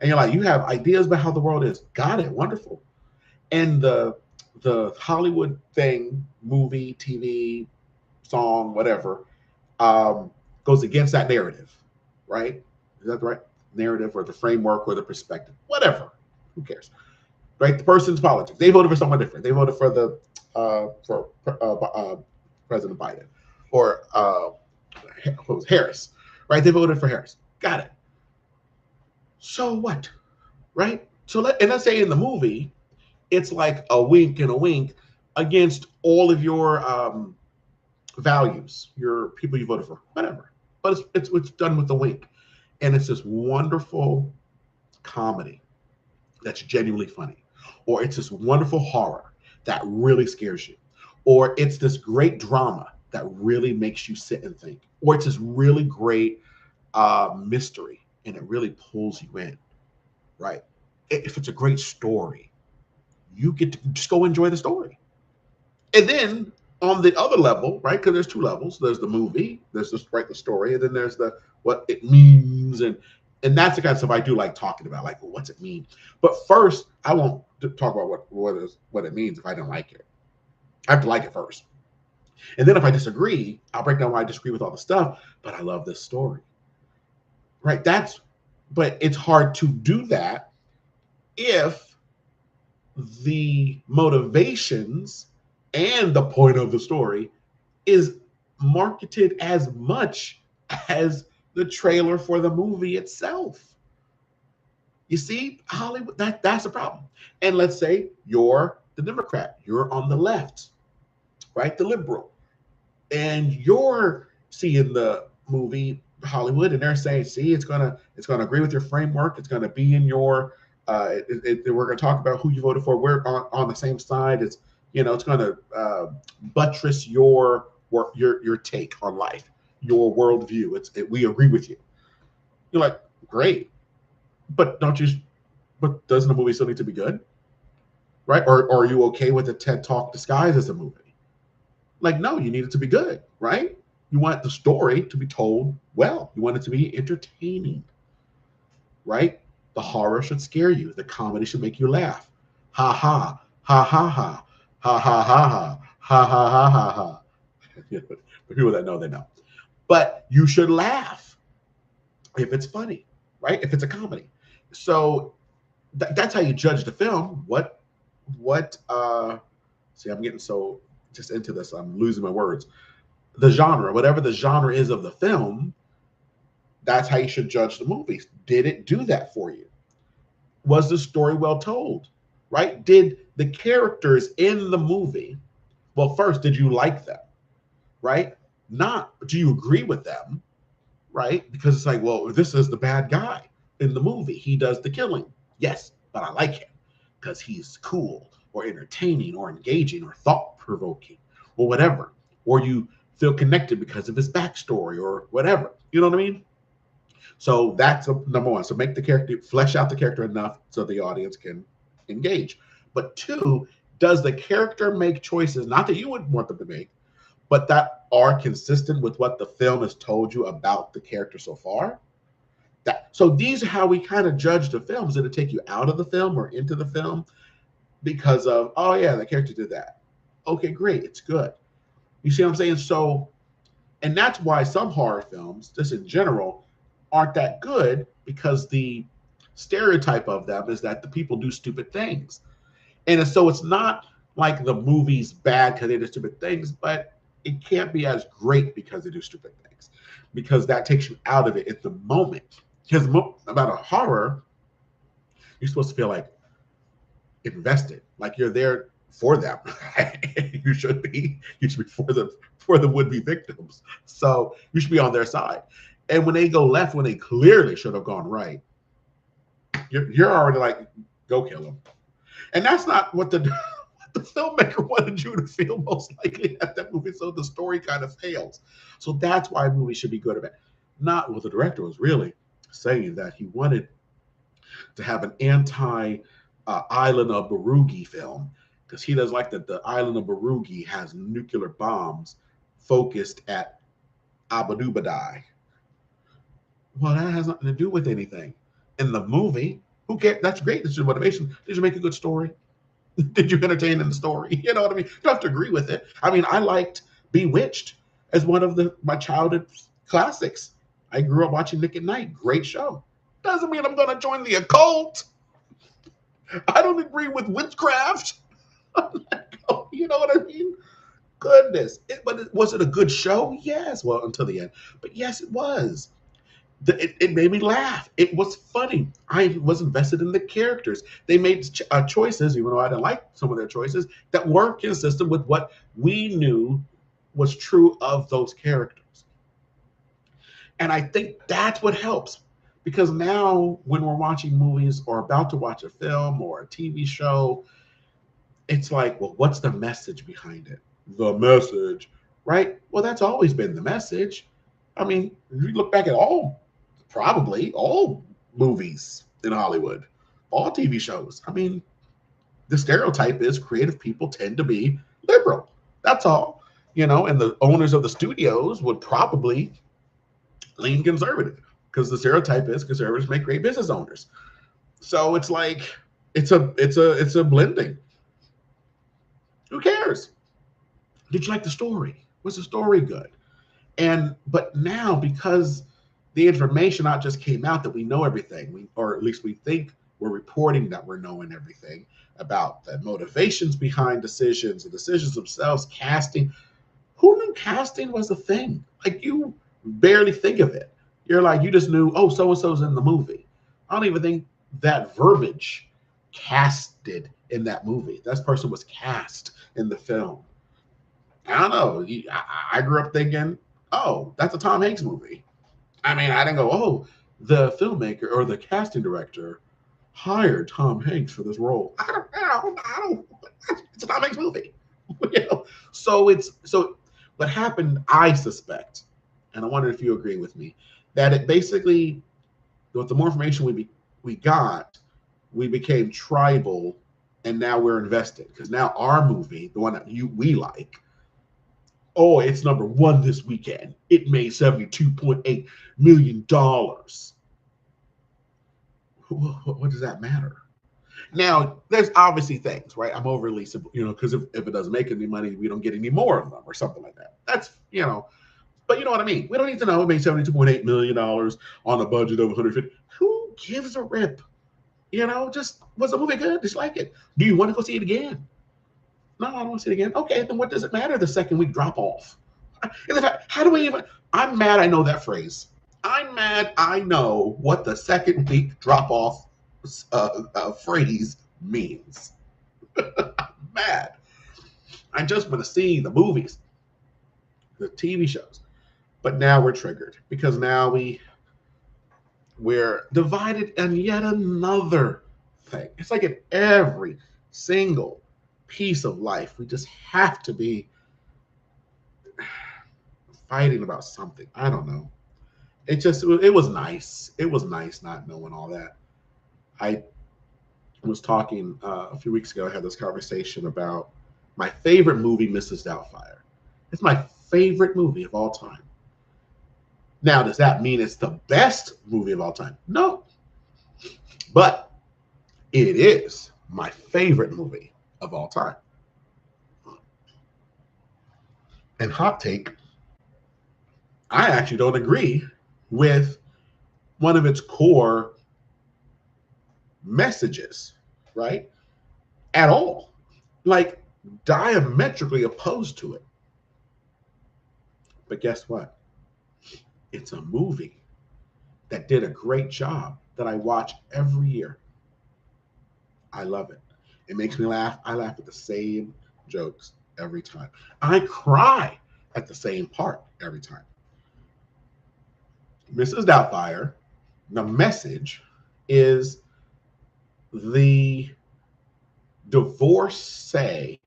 and you're like, you have ideas about how the world is. Got it, wonderful. And the Hollywood thing, movie, TV, song, whatever, goes against that narrative, right? Is that the right narrative or the framework or the perspective? Whatever. Who cares? Right? The person's politics. They voted for someone different. They voted for the President Biden or what was Harris, right? They voted for Harris. Got it. So what, right? So let's say in the movie, it's like a wink and a wink against all of your values, your people you voted for, whatever. But it's done with a wink, and it's this wonderful comedy that's genuinely funny, or it's this wonderful horror that really scares you, or it's this great drama that really makes you sit and think, or it's this really great mystery and it really pulls you in, right? If it's a great story, you get to just go enjoy the story. And then on the other level, right? Because there's two levels. There's the movie, there's the story, and then there's the what it means, and that's the kind of stuff I do like talking about. Like, well, what's it mean? But first, I won't talk about what it means if I don't like it. I have to like it first, and then if I disagree, I'll break down why I disagree with all the stuff. But I love this story, right? But it's hard to do that if the motivations and the point of the story is marketed as much as the trailer for the movie itself. You see, Hollywood, that's a problem. And let's say you're the Democrat, you're on the left, right? The liberal. And you're seeing the movie Hollywood, and they're saying, see, it's gonna agree with your framework, it's gonna be in your we're gonna talk about who you voted for. We're on the same side. It's it's gonna buttress your take on life, your worldview. We agree with you. You're like, great, but but doesn't the movie still need to be good, right? Or are you okay with the TED Talk disguised as a movie? Like, no, you need it to be good, right? You want the story to be told well. You want it to be entertaining, right? The horror should scare you. The comedy should make you laugh. Ha ha ha ha ha ha ha ha ha ha ha ha ha ha. The people that know, they know. But you should laugh if it's funny, right? If it's a comedy. So that's how you judge the film. See, I'm getting so just into this, I'm losing my words. The genre, whatever the genre is of the film, that's how you should judge the movies. Did it do that for you? Was the story well told, right? Did the characters in the movie, well, first, did you like them, right? Not, do you agree with them, right? Because it's like, well, this is the bad guy in the movie. He does the killing. Yes, but I like him because he's cool or entertaining or engaging or thought-provoking or whatever. Or you feel connected because of his backstory or whatever. You know what I mean? So that's number one. So make the character, flesh out the character enough so the audience can engage. But two, does the character make choices, not that you would want them to make, but that are consistent with what the film has told you about the character so far? So these are how we kind of judge the films. Did it take you out of the film or into the film because of, oh yeah, the character did that. Okay, great, it's good. You see what I'm saying? So, and that's why some horror films, just in general, aren't that good, because the stereotype of them is that the people do stupid things. And so it's not like the movie's bad because they do stupid things, but it can't be as great because they do stupid things, because that takes you out of it at the moment. Because about a horror, you're supposed to feel like invested, like you're there for them. You should be. You should be for the would-be victims. So you should be on their side. And when they go left, when they clearly should have gone right, you're already like, go kill them. And that's not what the the filmmaker wanted you to feel most likely at that movie. So the story kind of fails. So that's why movies should be good or bad. Not what the director was really saying, that he wanted to have an anti Island of Barugi film, because he does like that the Island of Barugi has nuclear bombs focused at Abadubadai. Well, that has nothing to do with anything. In the movie, who cares? That's great. That's your motivation. Did you make a good story? Did you entertain in the story? You know what I mean? You don't have to agree with it. I mean, I liked Bewitched as one of my childhood classics. I grew up watching Nick at Night. Great show. Doesn't mean I'm going to join the occult. I don't agree with witchcraft. You know what I mean? Goodness. But was it a good show? Yes. Well, until the end. But yes, it was. It made me laugh. It was funny. I was invested in the characters. They made choices, even though I didn't like some of their choices, that weren't consistent with what we knew was true of those characters. And I think that's what helps. Because now when we're watching movies or about to watch a film or a TV show, it's like, well, what's the message behind it? The message, right? Well, that's always been the message. I mean, if you look back at probably all movies in Hollywood, all TV shows. I mean, the stereotype is creative people tend to be liberal. That's all. And the owners of the studios would probably lean conservative, because the stereotype is conservatives make great business owners. So it's like it's a blending. Who cares? Did you like the story? Was the story good? But now, because the information not just came out that we know everything, or at least we think we're reporting that we're knowing everything about the motivations behind decisions, the decisions themselves, casting. Who knew casting was a thing? Like, you barely think of it. You're like, you just knew, oh, so-and-so's in the movie. I don't even think that verbiage casted in that movie. That person was cast in the film. I don't know. I grew up thinking, oh, that's a Tom Hanks movie. I mean, I didn't go, oh, the filmmaker or the casting director hired Tom Hanks for this role. I don't. It's a Tom Hanks movie. So what happened, I suspect, and I wonder if you agree with me, that it basically, with the more information we got, we became tribal, and now we're invested, because now our movie, the one that we like, oh, it's number one this weekend. It made $72.8 million. What does that matter? Now, there's obviously things, right? I'm overly simple, because if it doesn't make any money, we don't get any more of them or something like that. That's, but you know what I mean? We don't need to know it made $72.8 million on a budget of 150. Who gives a rip? Just, was the movie good? Just like it. Do you want to go see it again? No, I don't want to see it again. Okay, then what does it matter the second week drop off? In fact, how do we even? I'm mad I know that phrase. I'm mad I know what the second week drop off phrase means. I'm mad. I just want to see the movies, the TV shows. But now we're triggered, because now we're divided in yet another thing. It's like in every single piece of life, we just have to be fighting about something. I don't know. It was nice. It was nice not knowing all that. I was talking a few weeks ago. I had this conversation about my favorite movie, Mrs. Doubtfire. It's my favorite movie of all time. Now, does that mean it's the best movie of all time? No. But it is my favorite movie of all time. And hot take, I actually don't agree with one of its core messages, right? At all. Like, diametrically opposed to it. But guess what? It's a movie that did a great job that I watch every year. I love it. It makes me laugh. I laugh at the same jokes every time. I cry at the same part every time. Mrs. Doubtfire, the message is the divorcee,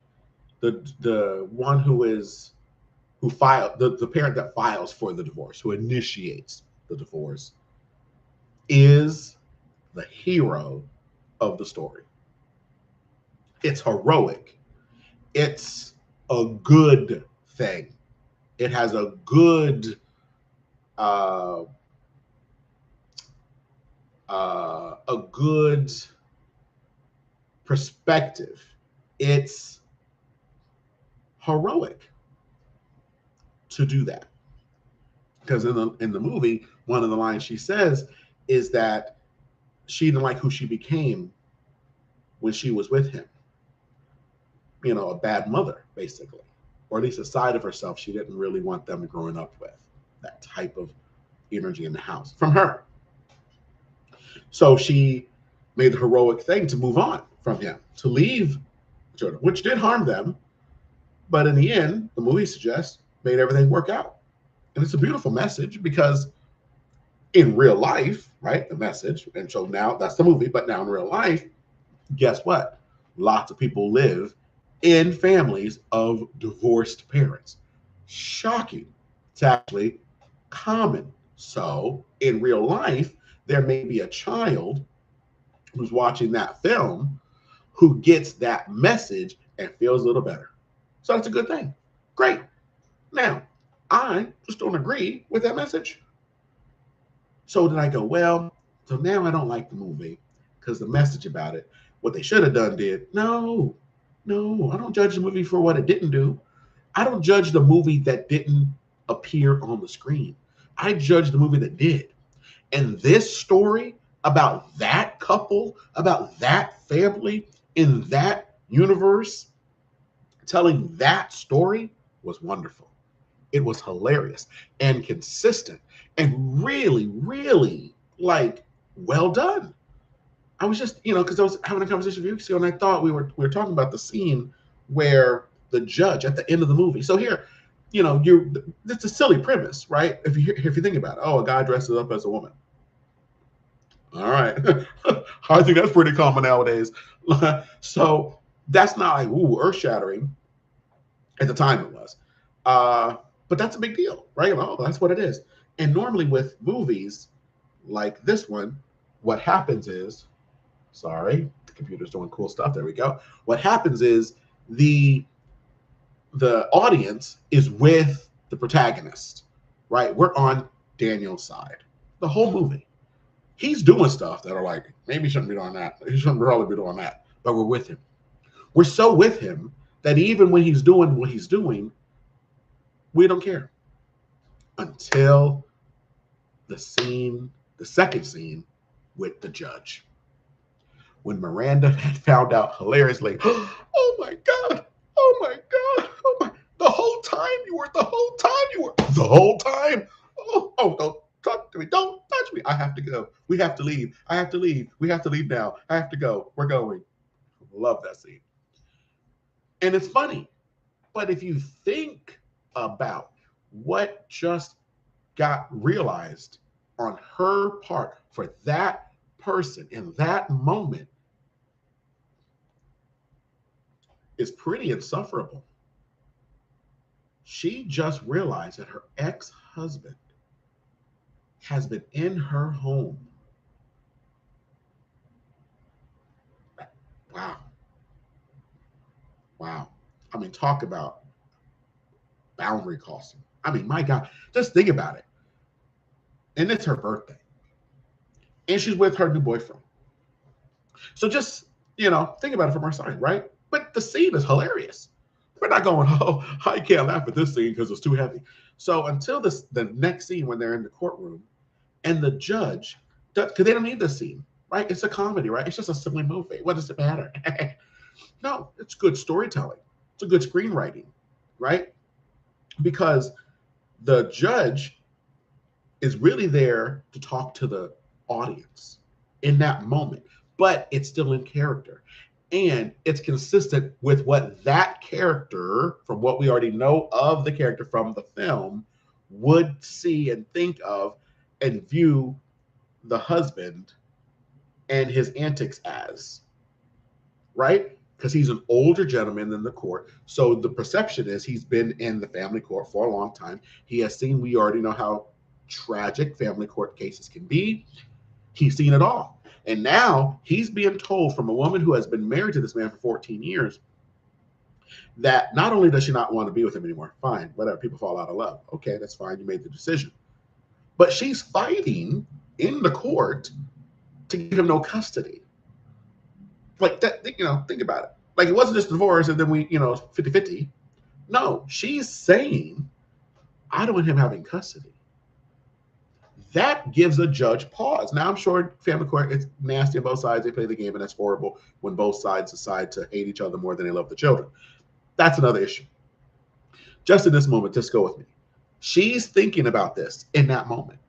the one who filed, the parent that files for the divorce, who initiates the divorce, is the hero of the story. It's heroic. It's a good thing. It has a good a good perspective. It's heroic to do that, because in the movie, one of the lines she says is that she didn't like who she became when she was with him. You know, a bad mother, basically, or at least a side of herself she didn't really want them growing up with, that type of energy in the house from her. So she made the heroic thing to move on from him, to leave children, which did harm them. But in the end, the movie suggests made everything work out. And it's a beautiful message, because in real life, right, the message, and so now that's the movie, but now in real life, guess what? Lots of people live in families of divorced parents. Shocking. It's actually common. So in real life, there may be a child who's watching that film who gets that message and feels a little better. So that's a good thing. Great. Now, I just don't agree with that message. So then I go, well, so now I don't like the movie because the message about it, what they should have done did. No, I don't judge the movie for what it didn't do. I don't judge the movie that didn't appear on the screen. I judge the movie that did. And this story about that couple, about that family in that universe, telling that story was wonderful. It was hilarious and consistent and really, really, like, well done. I was just, because I was having a conversation a few weeks ago, and I thought we were talking about the scene where the judge at the end of the movie. So here, it's a silly premise, right? If you think about it, a guy dresses up as a woman. All right, I think that's pretty common nowadays. So that's not like earth shattering. At the time, it was, but that's a big deal, right? Oh, that's what it is. And normally with movies like this one, what happens is, sorry, the computer's doing cool stuff. There we go. What happens is the audience is with the protagonist, right? We're on Daniel's side the whole movie. He's doing stuff that are like, maybe he shouldn't be doing that. He shouldn't probably be doing that. But we're with him. We're so with him that even when he's doing what he's doing, we don't care. Until the second scene with the judge. When Miranda had found out hilariously, oh my God, the whole time. Oh, don't talk to me. Don't touch me. I have to go. We have to leave. We have to leave now. I have to go. We're going. Love that scene. And it's funny. But if you think about what just got realized on her part for that person in that moment, is pretty insufferable. She just realized that her ex-husband has been in her home. Wow. I mean, talk about boundary crossing. I mean, my God, just think about it. And it's her birthday. And she's with her new boyfriend. So just, think about it from her side, right? But the scene is hilarious. We're not going, I can't laugh at this scene because it's too heavy. So until the next scene when they're in the courtroom and the judge, because they don't need this scene, right? It's a comedy, right? It's just a silly movie. What does it matter? No, it's good storytelling. It's a good screenwriting, right? Because the judge is really there to talk to the audience in that moment, but it's still in character. And it's consistent with what that character, from what we already know of the character from the film, would see and think of and view the husband and his antics as, right? Because he's an older gentleman than the court. So the perception is he's been in the family court for a long time. He has seen, we already know how tragic family court cases can be. He's seen it all. And now he's being told from a woman who has been married to this man for 14 years that not only does she not want to be with him anymore, fine, whatever, people fall out of love. Okay, that's fine. You made the decision. But she's fighting in the court to give him no custody. Like that, think about it. Like it wasn't just divorce and then we, 50-50. No, she's saying, I don't want him having custody. That gives a judge pause. Now, I'm sure family court is nasty on both sides. They play the game, and that's horrible when both sides decide to hate each other more than they love the children. That's another issue. Just in this moment, just go with me. She's thinking about this in that moment.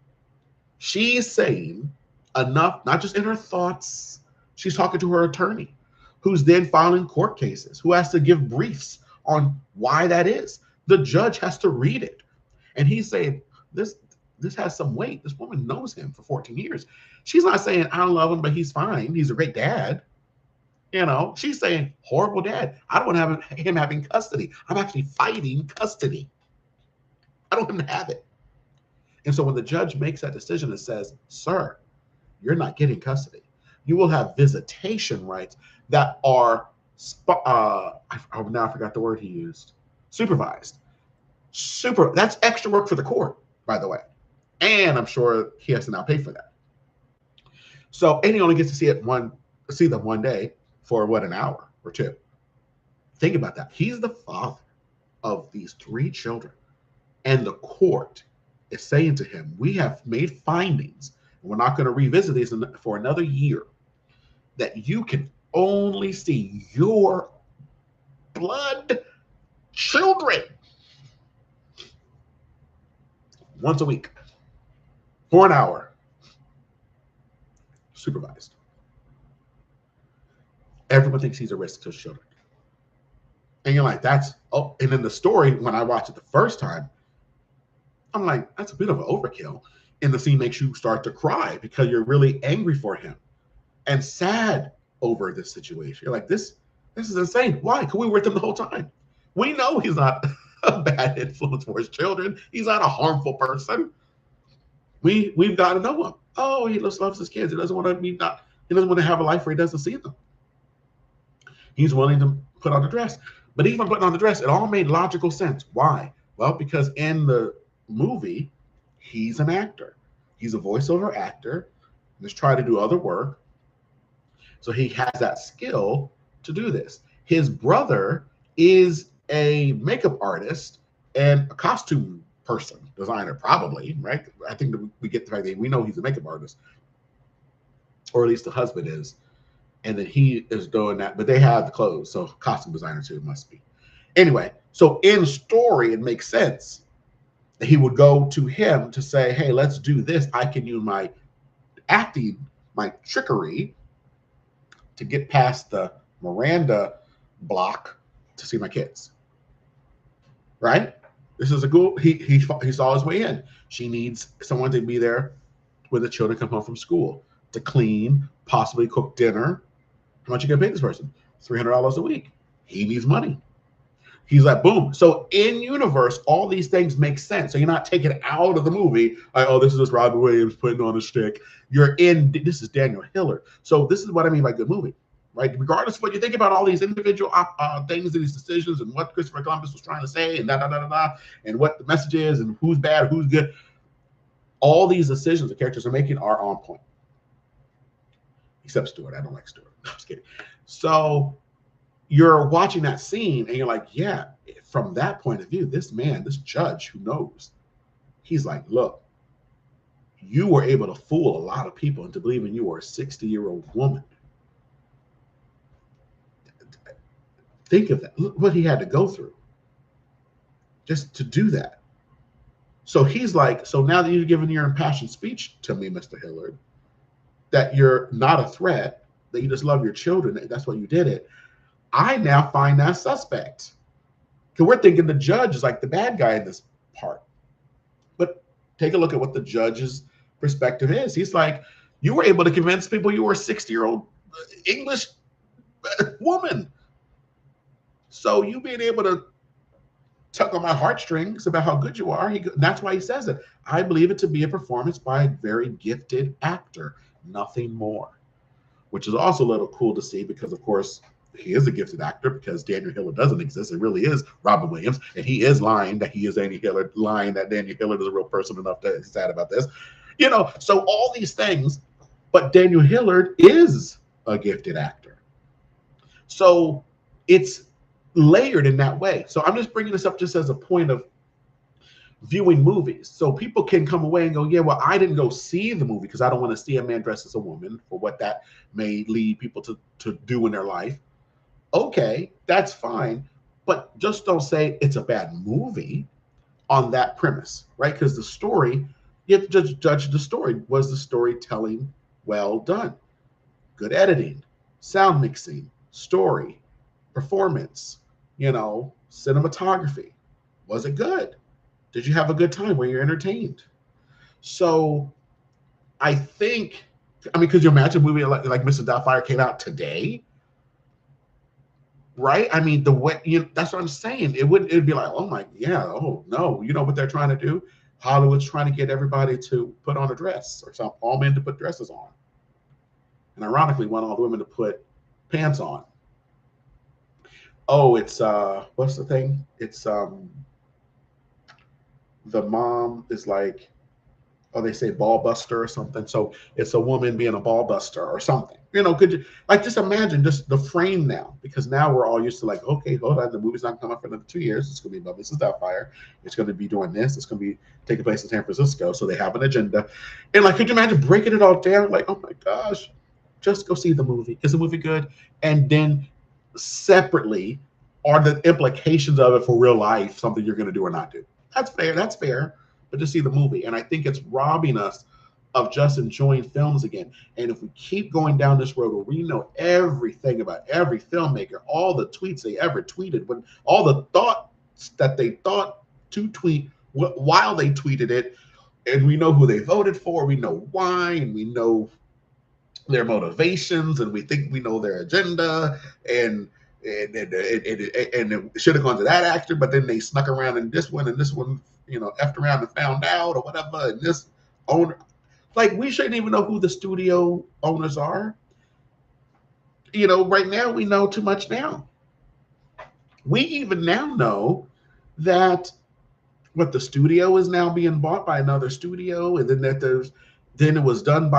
She's saying enough, not just in her thoughts. She's talking to her attorney, who's then filing court cases, who has to give briefs on why that is. The judge has to read it. And he's saying, this has some weight. This woman knows him for 14 years. She's not saying, I don't love him, but he's fine. He's a great dad. She's saying, horrible dad. I don't want him having custody. I'm actually fighting custody. I don't want him to have it. And so when the judge makes that decision and says, sir, you're not getting custody. You will have visitation rights that are, now I forgot the word he used, supervised. That's extra work for the court, by the way. And I'm sure he has to now pay for that. So, and he only gets to see them one day for an hour or two. Think about that. He's the father of these 3 children. And the court is saying to him, we have made findings, and we're not going to revisit these for another year, that you can only see your blood children once a week for an hour, supervised. Everyone thinks he's a risk to children. And you're like, and then the story, when I watched it the first time, I'm like, that's a bit of an overkill. And the scene makes you start to cry because you're really angry for him and sad over this situation. You're like, this is insane. Why? Because we were with him the whole time. We know he's not a bad influence for his children. He's not a harmful person. We've got to know him. Oh, he just loves his kids. He doesn't want to have a life where he doesn't see them. He's willing to put on the dress. But even putting on the dress, it all made logical sense. Why? Well, because in the movie, he's an actor. He's a voiceover actor. He's trying to do other work. So he has that skill to do this. His brother is a makeup artist and a costume person, designer, probably, right? I think that we get the fact that we know he's a makeup artist, or at least the husband is. And then he is doing that, but they have the clothes, so costume designer too must be. Anyway, so in story, it makes sense that he would go to him to say, hey, let's do this. I can use my acting, my trickery to get past the Miranda block to see my kids. Right? This is a good, he saw his way in. She needs someone to be there when the children come home from school to clean, possibly cook dinner. How much you gonna pay this person? $300 a week. He needs money. He's like, boom. So in universe, all these things make sense. So you're not taking it out of the movie. Like, oh, this is just Robin Williams putting on a stick. This is Daniel Hillard. So this is what I mean by good movie, right? Regardless of what you think about all these individual things and these decisions and what Christopher Columbus was trying to say and and what the message is and who's bad, who's good. All these decisions the characters are making are on point. Except Stewart. I don't like Stewart. No, I'm just kidding. So you're watching that scene and you're like, yeah, from that point of view, this man, this judge who knows, he's like, look, you were able to fool a lot of people into believing you were a 60-year-old woman. Think of that. Look what he had to go through just to do that. So he's like, so now that you've given your impassioned speech to me, Mr. Hillard, that you're not a threat, that you just love your children, that's why you did it. I now find that suspect. Because we're thinking the judge is like the bad guy in this part. But take a look at what the judge's perspective is. He's like, you were able to convince people you were a 60-year-old English woman. So you being able to tug on my heartstrings about how good you are, that's why he says it. I believe it to be a performance by a very gifted actor, nothing more. Which is also a little cool to see because, of course, he is a gifted actor because Daniel Hiller doesn't exist. It really is Robin Williams, and he is lying that he is Daniel Hiller, lying that Daniel Hiller is a real person enough to be sad about this. You know, so all these things, but Daniel Hillard is a gifted actor. So it's layered in that way. So I'm just bringing this up just as a point of viewing movies. So people can come away and go, yeah, well, I didn't go see the movie because I don't want to see a man dressed as a woman for what that may lead people to do in their life. Okay, that's fine. But just don't say it's a bad movie on that premise, right? Because the story, you have to judge the story. Was the storytelling well done? Good editing, sound mixing, story, performance, cinematography. Was it good? Did you have a good time? Were you entertained? So I think, could you imagine a movie like Mr. Doubtfire came out today? Right? The way, that's what I'm saying. It'd be like, oh my, yeah, oh no. You know what they're trying to do? Hollywood's trying to get everybody to put on a dress or something, all men to put dresses on. And ironically, want all the women to put pants on. Oh, it's, what's the thing? It's, the mom is like, they say ball buster or something. So it's a woman being a ball buster or something. Could you just imagine just the frame now? Because now we're all used to like, okay, hold on, the movie's not coming up for another 2 years. It's going to be about Mrs. Doubtfire. It's going to be doing this. It's going to be taking place in San Francisco. So they have an agenda. And could you imagine breaking it all down? Like, oh my gosh, just go see the movie. Is the movie good? And then separately, are the implications of it for real life something you're going to do or not do? That's fair. That's fair. But to see the movie. And I think it's robbing us of just enjoying films again. And if we keep going down this road where we know everything about every filmmaker, all the tweets they ever tweeted, when all the thoughts that they thought to tweet while they tweeted it, and we know who they voted for, we know why, and we know their motivations, and we think we know their agenda, and it should have gone to that actor, but then they snuck around in this one, and this one, effed around and found out or whatever, and this owner, we shouldn't even know who the studio owners are. Right now we know too much now. We even now know that the studio is now being bought by another studio, and then it was owned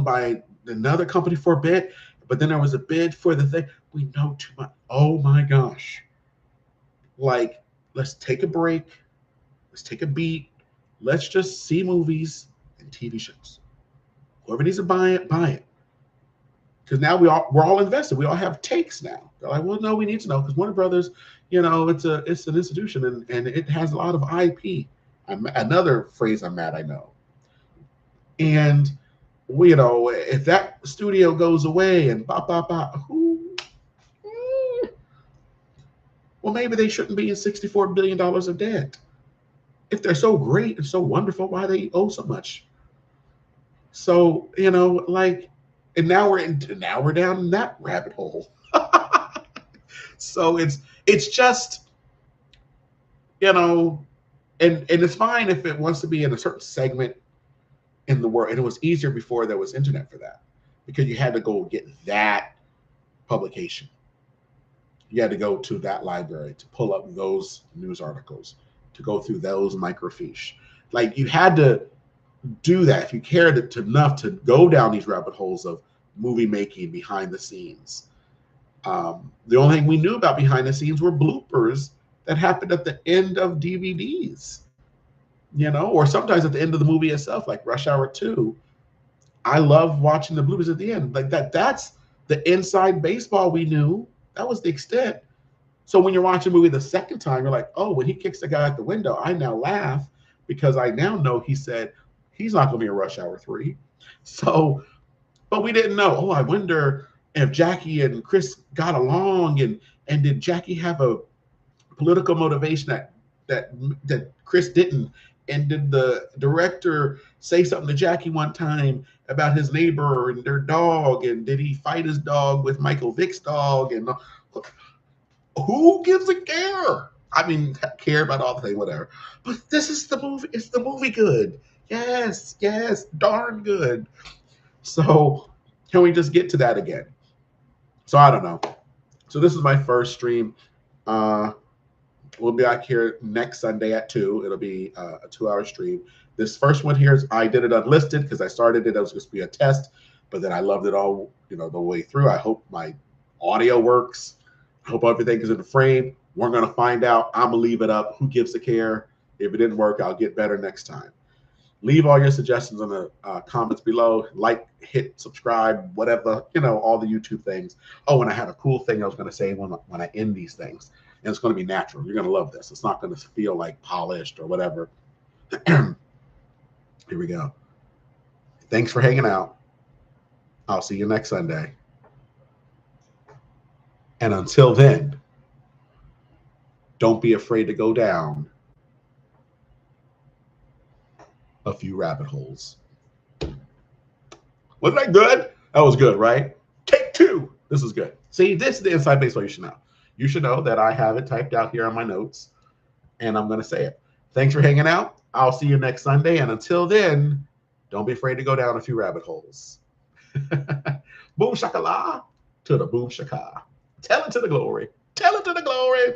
by another company for a bit, but then there was a bid for the thing. We know too much. Oh my gosh. Let's take a break. Let's take a beat. Let's just see movies and TV shows. Whoever needs to buy it, buy it. Because now we're all invested. We all have takes now. They're like, well, no, we need to know because Warner Brothers, it's an institution and it has a lot of IP. Another phrase I'm mad I know. And if that studio goes away and well, maybe they shouldn't be in $64 billion of debt. If they're so great and so wonderful, why they owe so much? So, and now we're down in that rabbit hole. So it's just, and it's fine if it wants to be in a certain segment in the world. And it was easier before there was internet for that because you had to go get that publication. You had to go to that library to pull up those news articles, to go through those microfiche. You had to do that if you cared enough to go down these rabbit holes of movie making behind the scenes. The only thing we knew about behind the scenes were bloopers that happened at the end of DVDs, or sometimes at the end of the movie itself, like Rush Hour 2. I love watching the bloopers at the end. That's the inside baseball we knew. That was the extent. So when you're watching a movie the second time, you're like, oh, when he kicks the guy out the window, I now laugh because I now know he said he's not going to be in Rush Hour 3. So, but we didn't know. Oh, I wonder if Jackie and Chris got along, and did Jackie have a political motivation that Chris didn't? And did the director say something to Jackie one time about his neighbor and their dog? And did he fight his dog with Michael Vick's dog? And who gives a care? I mean, care about all the things, whatever. But this is the movie. Is the movie good? Yes, yes, darn good. So can we just get to that again? So I don't know. So this is my first stream. We'll be back here next Sunday at 2. It'll be a 2-hour stream. This first one here is I did it unlisted because I started it. It was supposed to be a test, but then I loved it all, the way through. I hope my audio works. I hope everything is in the frame. We're going to find out. I'm going to leave it up. Who gives a care? If it didn't work, I'll get better next time. Leave all your suggestions in the comments below. Like, hit subscribe, whatever, all the YouTube things. Oh, and I had a cool thing I was going to say when I end these things. And it's going to be natural. You're going to love this. It's not going to feel like polished or whatever. Here we go. Thanks for hanging out. I'll see you next Sunday. And until then, don't be afraid to go down a few rabbit holes. Wasn't that good? That was good, right? Take 2. This is good. See, this is the inside baseball you should know. You should know that I have it typed out here on my notes, and I'm going to say it. Thanks for hanging out. I'll see you next Sunday. And until then, don't be afraid to go down a few rabbit holes. Boom shakala to the boom shaka. Tell it to the glory. Tell it to the glory.